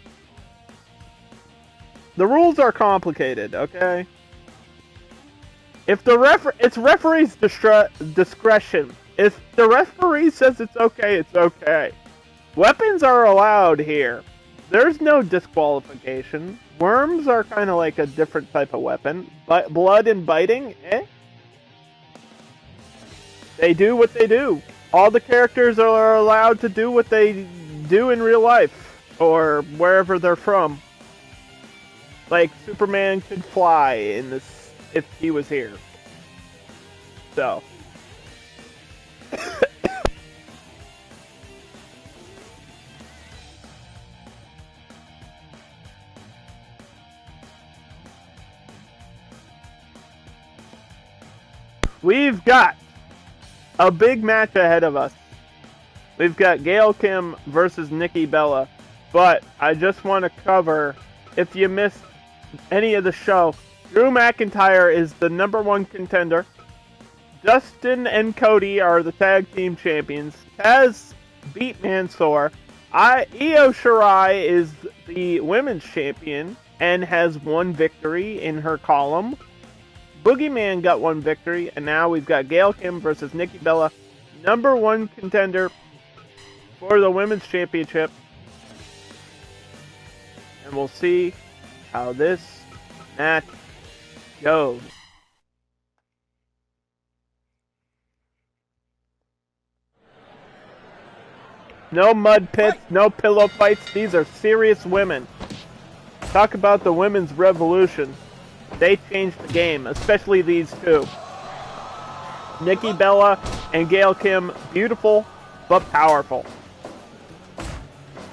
The rules are complicated, okay? If the it's referee's discretion. If the referee says it's okay, it's okay. Weapons are allowed here. There's no disqualification. Worms are kind of like a different type of weapon. But blood and biting, eh? They do what they do. All the characters are allowed to do what they do in real life. Or wherever they're from. Like, Superman could fly in this if he was here. So. We've got a big match ahead of us. We've got Gail Kim versus Nikki Bella. But I just want to cover, if you missed any of the show, Drew McIntyre is the #1 contender. Justin and Cody are the tag team champions. Taz beat Mansoor. Io Shirai is the women's champion and has one victory in her column. Boogeyman got one victory, and now we've got Gail Kim versus Nikki Bella, #1 contender for the women's championship. And we'll see how this match goes. No mud pits, no pillow fights. These are serious women. Talk about the women's revolution. They changed the game, especially these two. Nikki Bella and Gail Kim, beautiful but powerful.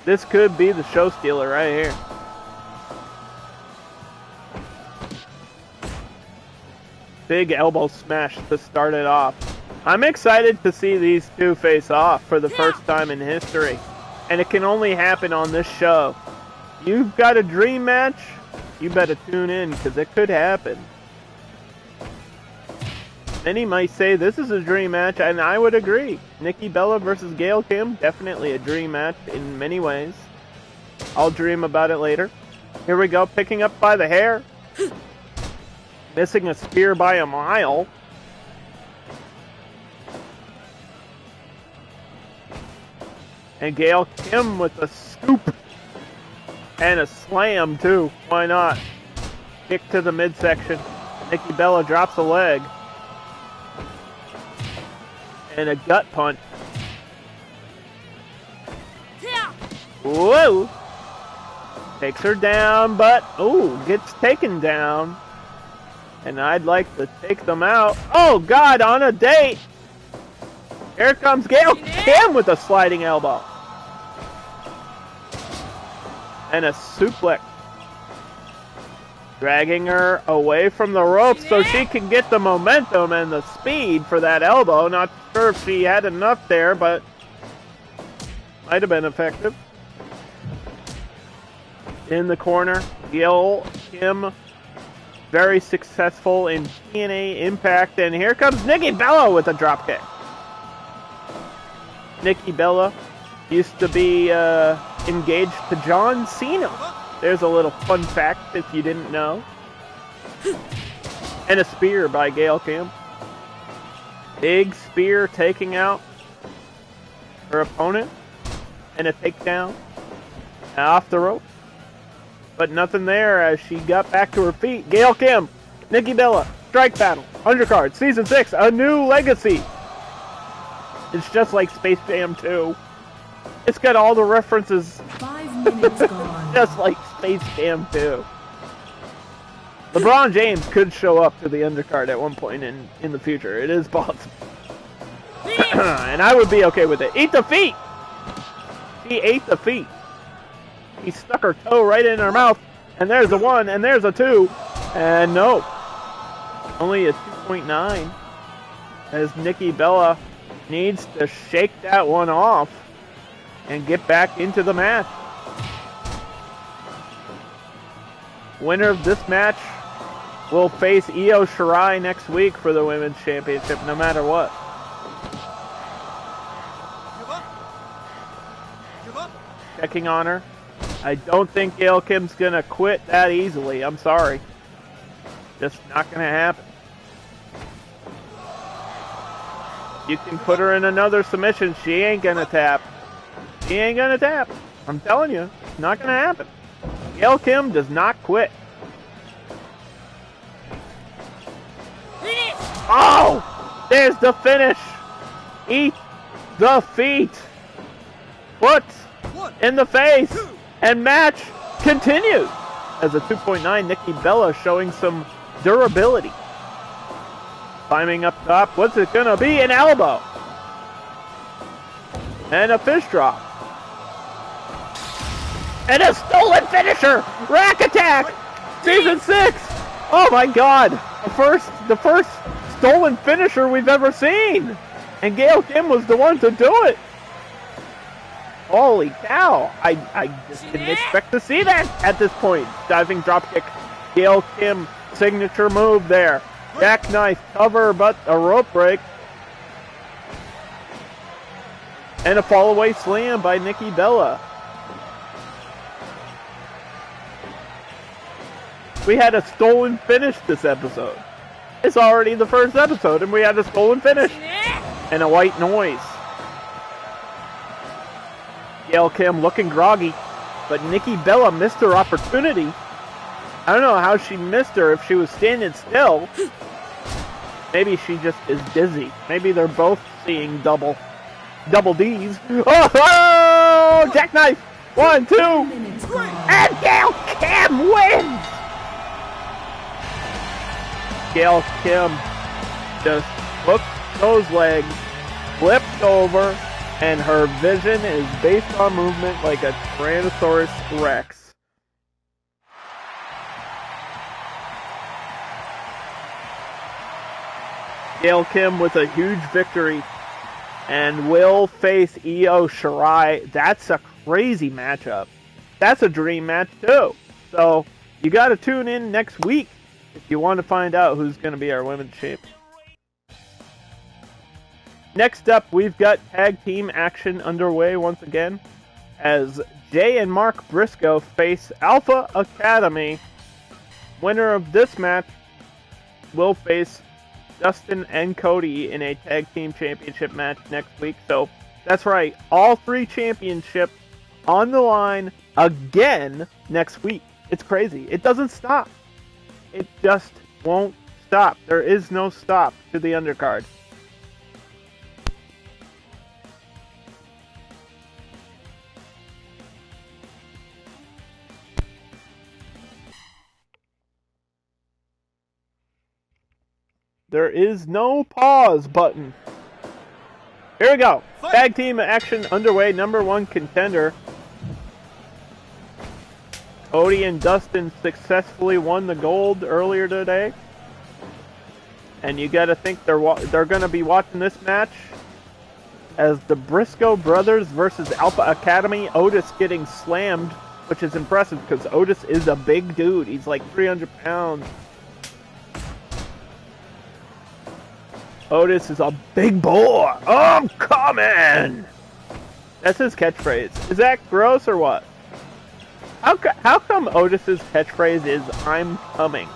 This could be the show stealer right here. Big elbow smash to start it off. I'm excited to see these two face off for the first time in history. And it can only happen on this show. You've got a dream match? You better tune in, because it could happen. Many might say this is a dream match, and I would agree. Nikki Bella versus Gail Kim, definitely a dream match in many ways. I'll dream about it later. Here we go, picking up by the hair. Missing a spear by a mile. And Gail Kim with a scoop. And a slam, too. Why not? Kick to the midsection. Nikki Bella drops a leg. And a gut punch. Whoa! Takes her down, but, ooh, gets taken down. And I'd like to take them out. Oh, God, on a date! Here comes Gail Kim with a sliding elbow. And a suplex. Dragging her away from the ropes so she can get the momentum and the speed for that elbow. Not sure if she had enough there, but might have been effective. In the corner, Gail Kim, very successful in TNA Impact. And here comes Nikki Bella with a dropkick. Nikki Bella used to be engaged to John Cena. There's a little fun fact if you didn't know. And a spear by Gail Kim. Big spear taking out her opponent. And a takedown off the rope. But nothing there as she got back to her feet. Gail Kim, Nikki Bella, Strike Battle, Undercard, Season 6, A New Legacy. It's just like Space Jam 2. It's got all the references. 5 minutes gone. Just like Space Jam 2. LeBron James could show up to the Undercard at one point in the future. It is possible. And I would be okay with it. Eat the feet! She ate the feet. She stuck her toe right in her mouth. And there's a 1, and there's a 2. And no. Only a 2.9. As Nikki Bella needs to shake that one off and get back into the match. Winner of this match will face Io Shirai next week for the Women's Championship, no matter what. Give up. Checking on her. I don't think Gail Kim's going to quit that easily. I'm sorry. Just not going to happen. You can put her in another submission. She ain't going to tap. She ain't going to tap. I'm telling you. It's not going to happen. Gail Kim does not quit. Finish. Oh! There's the finish. Eat the feet. Foot in the face. And match continues. As a 2.9, Nikki Bella showing some durability. Climbing up top. What's it going to be? An elbow. And a fish drop. And a stolen finisher! Rack attack! Season 6! Oh my god! The first stolen finisher we've ever seen! And Gail Kim was the one to do it! Holy cow! I just didn't expect to see that at this point. Diving dropkick. Gail Kim signature move there. Jackknife cover, but a rope break. And a fallaway slam by Nikki Bella. We had a stolen finish this episode. It's already the first episode and we had a stolen finish. And a white noise. Gail Kim looking groggy, but Nikki Bella missed her opportunity. I don't know how she missed her if she was standing still. Maybe she just is dizzy. Maybe they're both seeing double D's. Oh, jackknife! 1, 2, and Gail Kim wins! Gail Kim just hooked those legs, flipped over, and her vision is based on movement like a Tyrannosaurus Rex. Gail Kim with a huge victory and will face Io Shirai. That's a crazy matchup. That's a dream match too. So you got to tune in next week if you want to find out who's going to be our women's champion. Next up, we've got tag team action underway once again as Jay and Mark Briscoe face Alpha Academy. Winner of this match will face Dustin and Cody in a tag team championship match next week. So that's right, all 3 championships on the line again next week. It's crazy. It doesn't stop. It just won't stop. There is no stop to the undercard. There is no pause button. Here we go. Tag team action underway. Number 1 contender. Cody and Dustin successfully won the gold earlier today. And you got to think they're going to be watching this match as the Briscoe brothers versus Alpha Academy. Otis getting slammed, which is impressive because Otis is a big dude. He's like 300 pounds. Otis is a big boy. I'm coming! That's his catchphrase. Is that gross or what? How come Otis's catchphrase is I'm coming?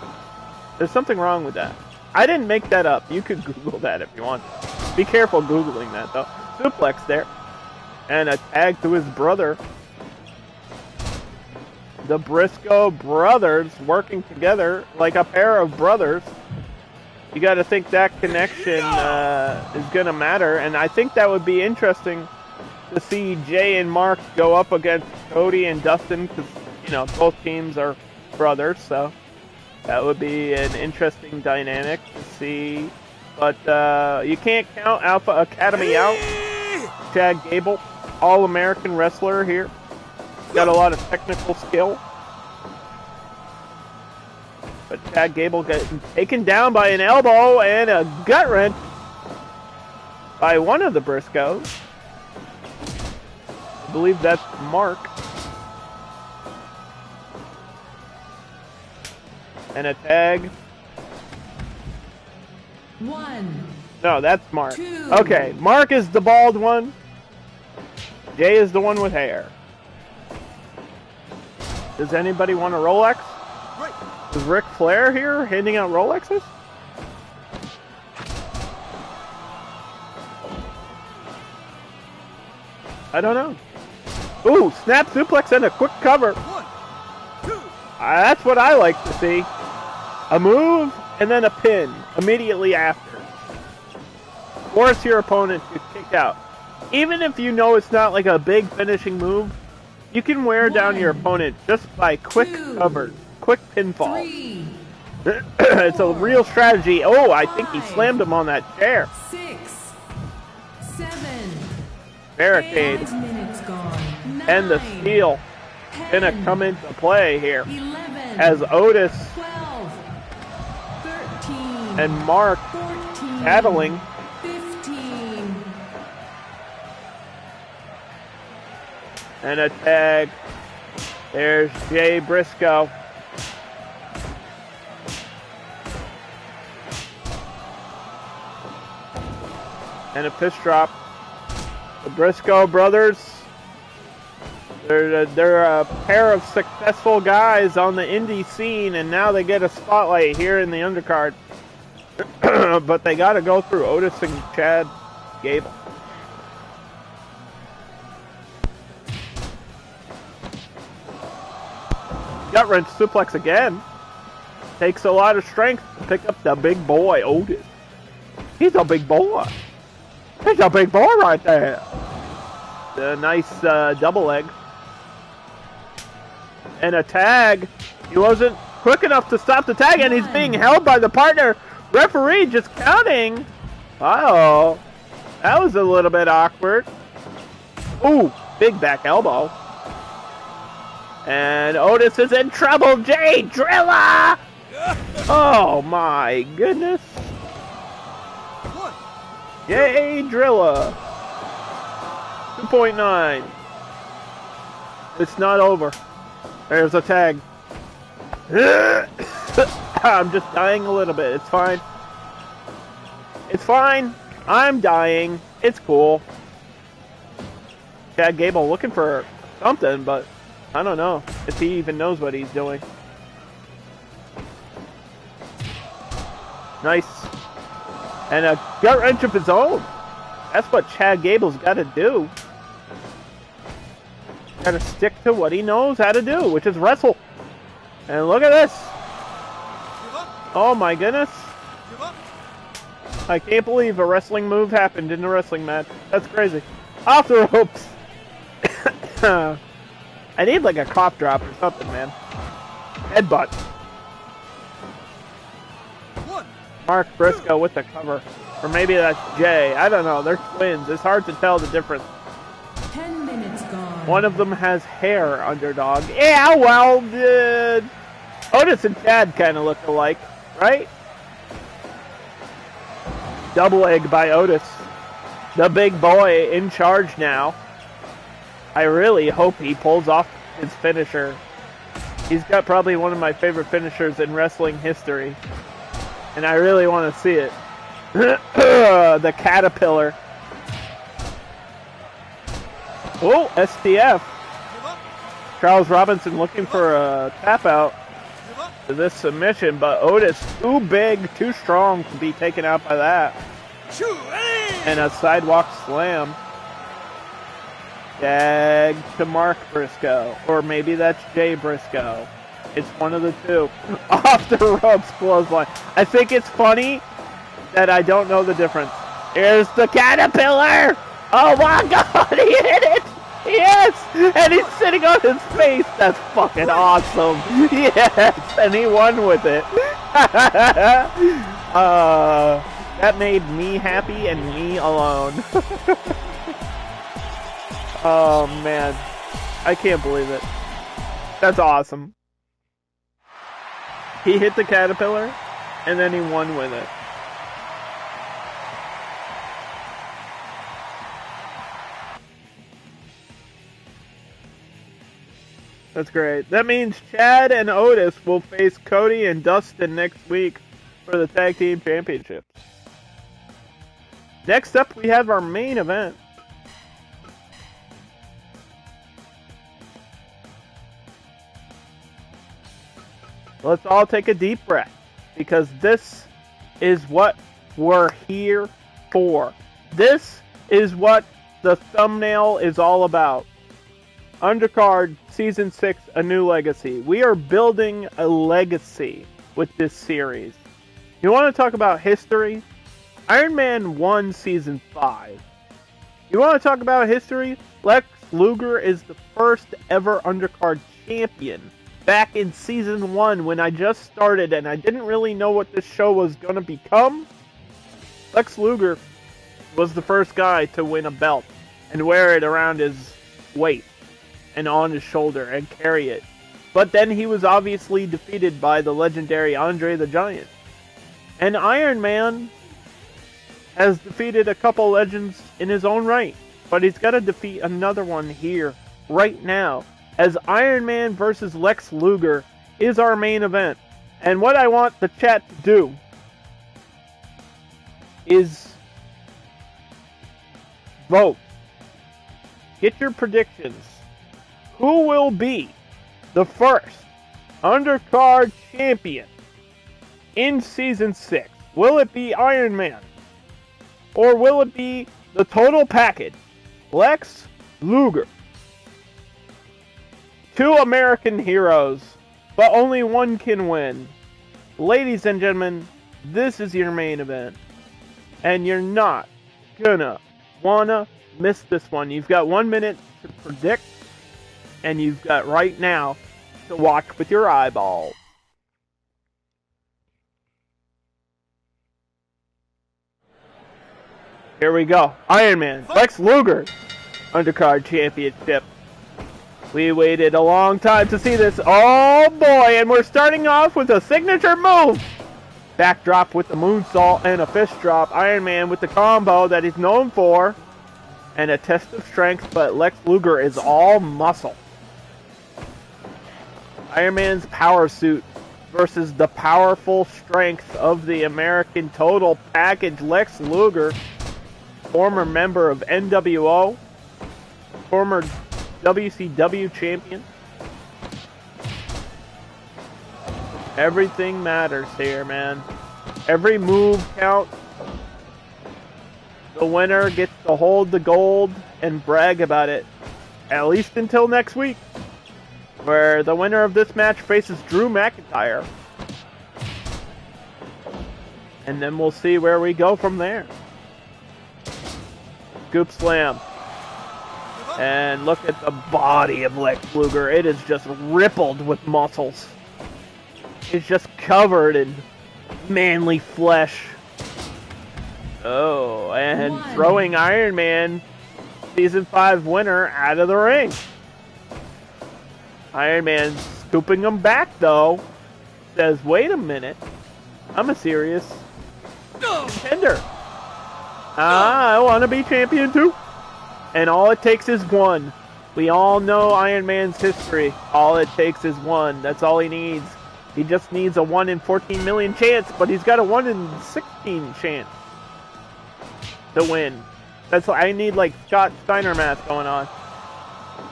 There's something wrong with that. I didn't make that up. You could Google that if you want. Be careful Googling that though. Suplex there. And a tag to his brother. The Briscoe brothers working together like a pair of brothers. You got to think that connection is going to matter, and I think that would be interesting to see Jay and Mark go up against Cody and Dustin because, you know, both teams are brothers, so that would be an interesting dynamic to see. But you can't count Alpha Academy out. Chad Gable, All-American wrestler here. Got a lot of technical skill. But Chad Gable getting taken down by an elbow and a gut wrench by one of the Briscoes. I believe that's Mark. And a tag. 1. No, that's Mark. 2. Okay, Mark is the bald one. Jay is the one with hair. Does anybody want a Rolex? Is Ric Flair here handing out Rolexes? I don't know. Ooh, snap suplex and a quick cover. 1, 2. That's what I like to see. A move and then a pin immediately after. Force your opponent to kick out. Even if you know it's not like a big finishing move, you can wear down your opponent just by quick covers. Quick pinfall. 3, It's a real strategy. Oh, I think he slammed him on that chair. 6, 7, Barricade. 8 minutes gone. 9, And the steel 10, gonna come into play here 11, as Otis 12, 13, and Mark 14, battling. 15, And a tag. There's Jay Briscoe. And a piss drop. The Briscoe brothers. They're a pair of successful guys on the indie scene, and now they get a spotlight here in the undercard. But they got to go through Otis and Chad Gable. Gut wrench suplex again. Takes a lot of strength to pick up the big boy, Otis. He's a big boy. He's a big boy right there. A nice double leg. And a tag. He wasn't quick enough to stop the tag, and he's being held by the partner. Referee just counting. Uh-oh. That was a little bit awkward. Ooh, big back elbow. And Otis is in trouble. Jay Driller! Oh my goodness. Jay Driller. 2.9. It's not over. There's a tag. I'm just dying a little bit. It's fine. It's fine. I'm dying. It's cool. Chad Gable looking for something, but I don't know if he even knows what he's doing. Nice. And a gut wrench of his own. That's what Chad Gable's got to do. Got to stick to what he knows how to do, which is wrestle. And look at this. Oh my goodness. I can't believe a wrestling move happened in a wrestling match. That's crazy. Off the ropes. I need like a cough drop or something, man. Headbutt. Mark Briscoe with the cover. Or maybe that's Jay. I don't know. They're twins. It's hard to tell the difference. 10 minutes gone. One of them has hair, underdog. Yeah, well, Otis and Chad kind of look alike, right? Double leg by Otis. The big boy in charge now. I really hope he pulls off his finisher. He's got probably one of my favorite finishers in wrestling history. And I really want to see it. The caterpillar. Oh, STF. Charles Robinson looking for a tap out to this submission, but Otis too big, too strong to be taken out by that. And a sidewalk slam. Tag to Mark Briscoe. Or maybe that's Jay Briscoe. It's one of the two. Off the ropes clothesline. I think it's funny that I don't know the difference. Here's the caterpillar! Oh my god, he hit it! Yes! And he's sitting on his face. That's fucking awesome. Yes! And he won with it. That made me happy and me alone. Oh man. I can't believe it. That's awesome. He hit the caterpillar and then he won with it. That's great. That means Chad and Otis will face Cody and Dustin next week for the Tag Team Championships. Next up, we have our main event. Let's all take a deep breath, because this is what we're here for. This is what the thumbnail is all about. Undercard Season 6, A New Legacy. We are building a legacy with this series. You want to talk about history? Ironman won Season 5. You want to talk about history? Lex Luger is the first ever Undercard champion. Back in Season 1 when I just started and I didn't really know what this show was going to become, Lex Luger was the first guy to win a belt and wear it around his waist and on his shoulder and carry it. But then he was obviously defeated by the legendary Andre the Giant. And Iron Man has defeated a couple legends in his own right, but he's got to defeat another one here, right now, as Iron Man versus Lex Luger is our main event. And what I want the chat to do is Vote. Get your predictions. Who will be the first Undercard champion in Season 6? Will it be Ironman? Or will it be the total package? Lex Luger. Two American heroes, but only one can win. Ladies and gentlemen, this is your main event. And you're not gonna wanna miss this one. You've got 1 minute to predict, and you've got right now to watch with your eyeballs. Here we go. Ironman, Lex Luger, Undercard Championship. We waited a long time to see this. Oh boy, and we're starting off with a signature move. Backdrop with the moonsault and a fist drop. Ironman with the combo that he's known for. And a test of strength, but Lex Luger is all muscle. Ironman's power suit versus the powerful strength of the American total package. Lex Luger, former member of NWO, former WCW champion. Everything matters here, man. Every move counts. The winner gets to hold the gold and brag about it, at least until next week, where the winner of this match faces Drew McIntyre. And then we'll see where we go from there. Scoop slam. And look at the body of Lex Luger. It is just rippled with muscles. It's just covered in manly flesh. Oh, and throwing Ironman Season 5 winner out of the ring. Ironman scooping him back, though. Says, wait a minute. I'm a serious contender. I want to be champion too. And all it takes is one. We all know Iron Man's history. All it takes is one. That's all he needs. He just needs a 1 in 14 million chance, but he's got a 1 in 16 chance to win. That's why I need like Scott Steiner math going on.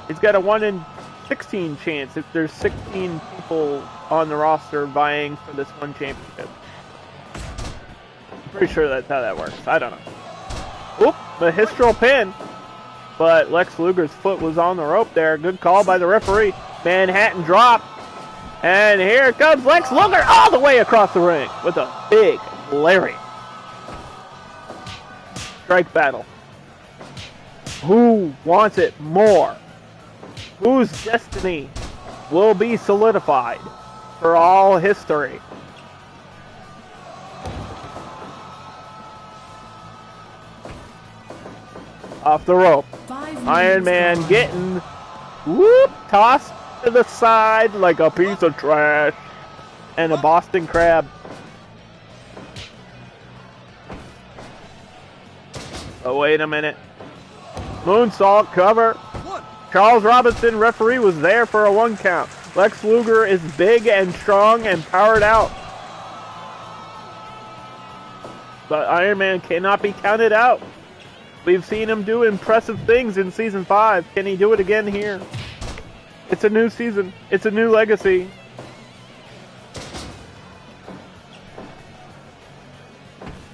He's got a 1 in 16 chance if there's 16 people on the roster vying for this one championship. I'm pretty sure that's how that works. I don't know. Oop, the Histral pin. But Lex Luger's foot was on the rope there. Good call by the referee. Manhattan drop. And here comes Lex Luger all the way across the ring with a big lariat. Strike battle. Who wants it more? Whose destiny will be solidified for all history? Off the rope. Iron Man getting tossed to the side like a piece of trash and a Boston crab. Oh, wait a minute. Moonsault cover. Charles Robinson, referee, was there for a 1 count. Lex Luger is big and strong and powered out. But Iron Man cannot be counted out. We've seen him do impressive things in Season 5. Can he do it again here? It's a new season. It's a new legacy.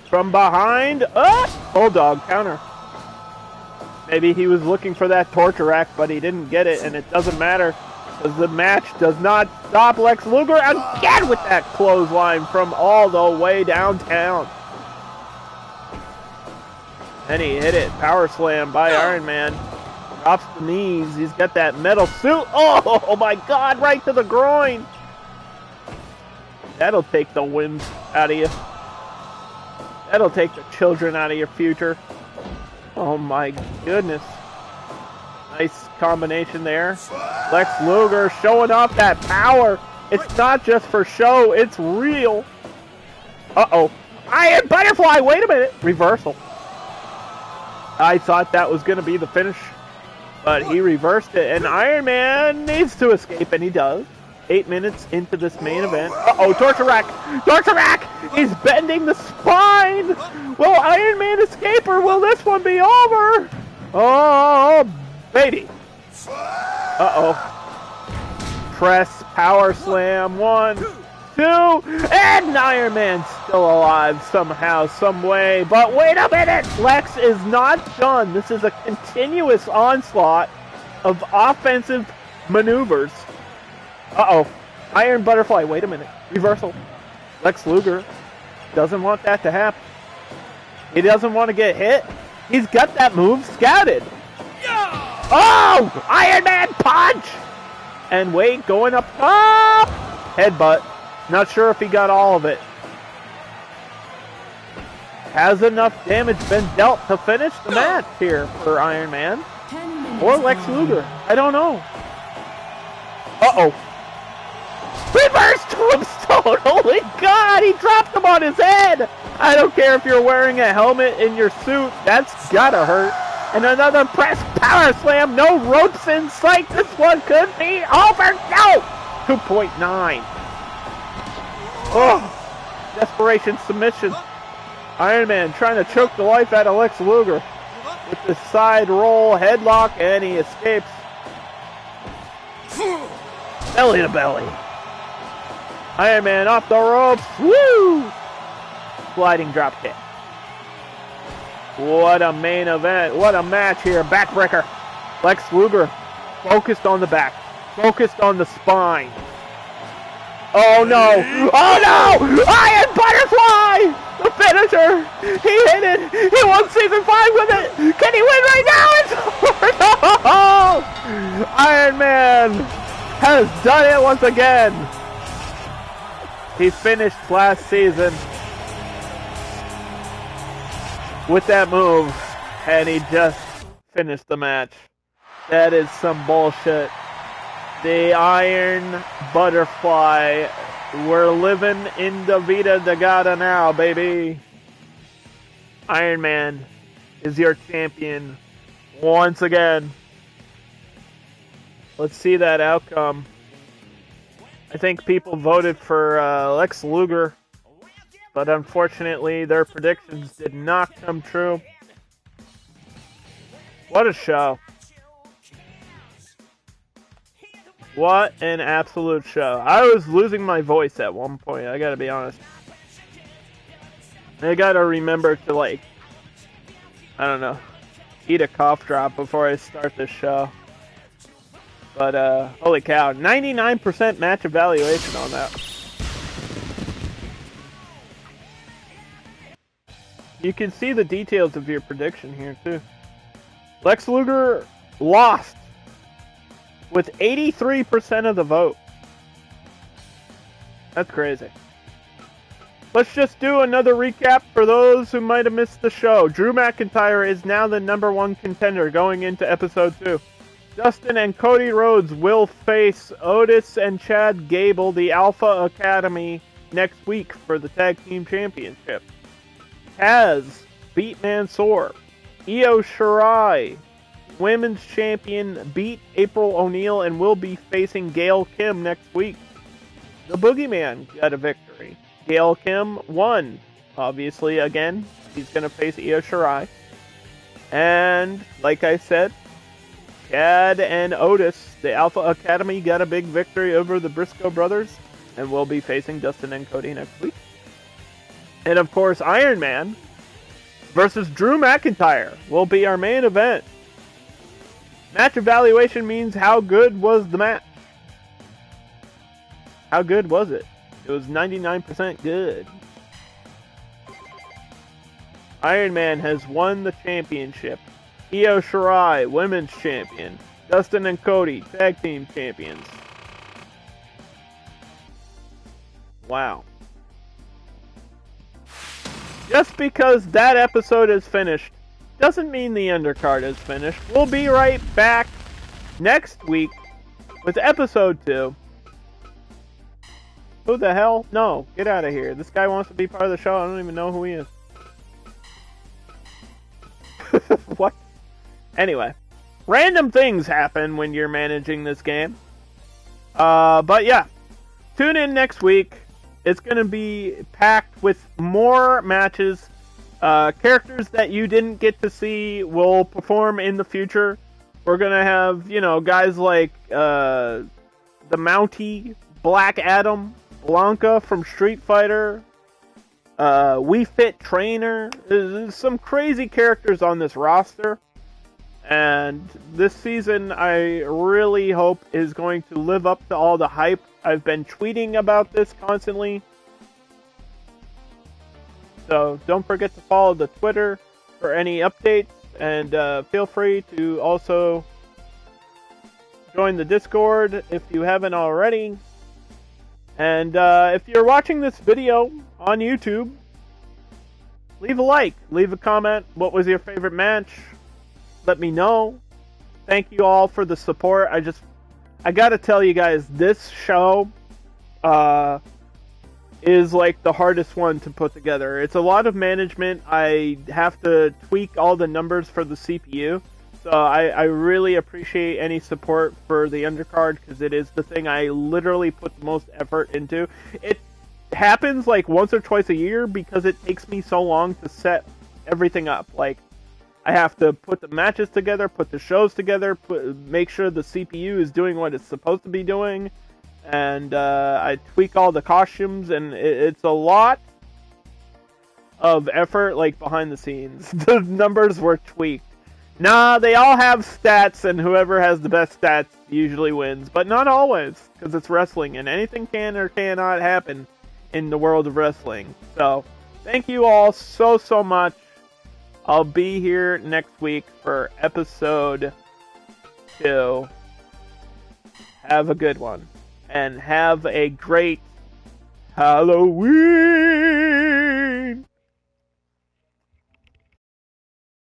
From behind. Bulldog counter. Maybe he was looking for that torture rack, but he didn't get it, and it doesn't matter. Because the match does not stop Lex Luger again with that clothesline from all the way downtown. And he hit it. Power slam by Iron Man. Drops the knees. He's got that metal suit. Oh my God, right to the groin. That'll take the whims out of you. That'll take the children out of your future. Oh my goodness. Nice combination there. Lex Luger showing off that power. It's not just for show, it's real. Uh-oh. Iron Butterfly, wait a minute. Reversal. I thought that was going to be the finish, but he reversed it, and Iron Man needs to escape, and he does. 8 minutes into this main event. Uh-oh, torture rack! Torture rack! He's bending the spine! Will Iron Man escape, or will this one be over? Oh, baby. Uh-oh. Press, power slam, 1, 2, and Iron Man's still alive somehow, some way. But wait a minute, Lex is not done. This is a continuous onslaught of offensive maneuvers. Uh-oh. Iron Butterfly, wait a minute. Reversal. Lex Luger doesn't want that to happen. He doesn't want to get hit. He's got that move scouted. Oh! Iron Man punch! And wait, going up top! Headbutt. Not sure if he got all of it. Has enough damage been dealt to finish the match here for Iron Man? Or Lex Luger? I don't know. Uh-oh. Reverse tombstone! Holy God! He dropped him on his head! I don't care if you're wearing a helmet in your suit. That's gotta hurt. And another press power slam. No ropes in sight. This one could be over. No! 2.9. Oh! Desperation submission. Iron Man trying to choke the life out of Lex Luger. With the side roll headlock. And he escapes. Belly to belly. Iron Man off the ropes. Woo! Sliding drop kick. What a main event. What a match here. Backbreaker. Lex Luger focused on the back. Focused on the spine. Oh no. Oh no! Iron Butterfly! The finisher! He hit it! He won season 5 with it! Can he win right now? It's over! No! Iron Man has done it once again. He finished last season with that move, and he just finished the match. That is some bullshit. The Iron Butterfly. We're living in the Vida de Gata now, baby. Iron Man is your champion once again. Let's see that outcome. I think people voted for Lex Luger, but unfortunately their predictions did not come true. What a show. What an absolute show. I was losing my voice at one point, I gotta be honest. I gotta remember to, like, I don't know, eat a cough drop before I start this show. But, holy cow, 99% match evaluation on that. You can see the details of your prediction here, too. Lex Luger lost with 83% of the vote. That's crazy. Let's just do another recap for those who might have missed the show. Drew McIntyre is now the #1 contender going into episode 2. Dustin and Cody Rhodes will face Otis and Chad Gable, the Alpha Academy, next week for the Tag Team Championship. Taz beat Mansoor. Io Shirai, Women's Champion, beat April O'Neil and will be facing Gail Kim next week. The Boogeyman got a victory. Gail Kim won. Obviously, again, he's going to face Io Shirai. And, like I said, Chad and Otis, the Alpha Academy, got a big victory over the Briscoe brothers and will be facing Dustin and Cody next week. And, of course, Iron Man versus Drew McIntyre will be our main event. Match evaluation means how good was the match. How good was it? It was 99% good. Iron Man has won the championship. Io Shirai, Women's Champion. Dustin and Cody, Tag Team Champions. Wow. Just because that episode is finished doesn't mean the undercard is finished. We'll be right back next week with episode 2. Who the hell? No, get out of here. This guy wants to be part of the show. I don't even know who he is. What? Anyway, random things happen when you're managing this game. But yeah, tune in next week. It's going to be packed with more matches Characters that you didn't get to see will perform in the future. We're gonna have, guys like the Mountie, Black Adam, Blanca from Street Fighter, We Fit Trainer. There's some crazy characters on this roster. And this season, I really hope is going to live up to all the hype. I've been tweeting about this constantly. So don't forget to follow the Twitter for any updates. And feel free to also join the Discord if you haven't already. And if you're watching this video on YouTube, leave a like, leave a comment. What was your favorite match? Let me know. Thank you all for the support. I gotta tell you guys, this show is like the hardest one to put together. It's a lot of management. I have to tweak all the numbers for the CPU. So I really appreciate any support for the Undercard, because it is the thing I literally put the most effort into. It happens like once or twice a year because it takes me so long to set everything up. Like, I have to put the matches together, put the shows together, make sure the CPU is doing what it's supposed to be doing, and I tweak all the costumes, and it's a lot of effort, like, behind the scenes. The numbers were tweaked. Nah, they all have stats, and whoever has the best stats usually wins, but not always, because it's wrestling, and anything can or cannot happen in the world of wrestling. So, thank you all so much. I'll be here next week for episode 2. Have a good one. And have a great Halloween!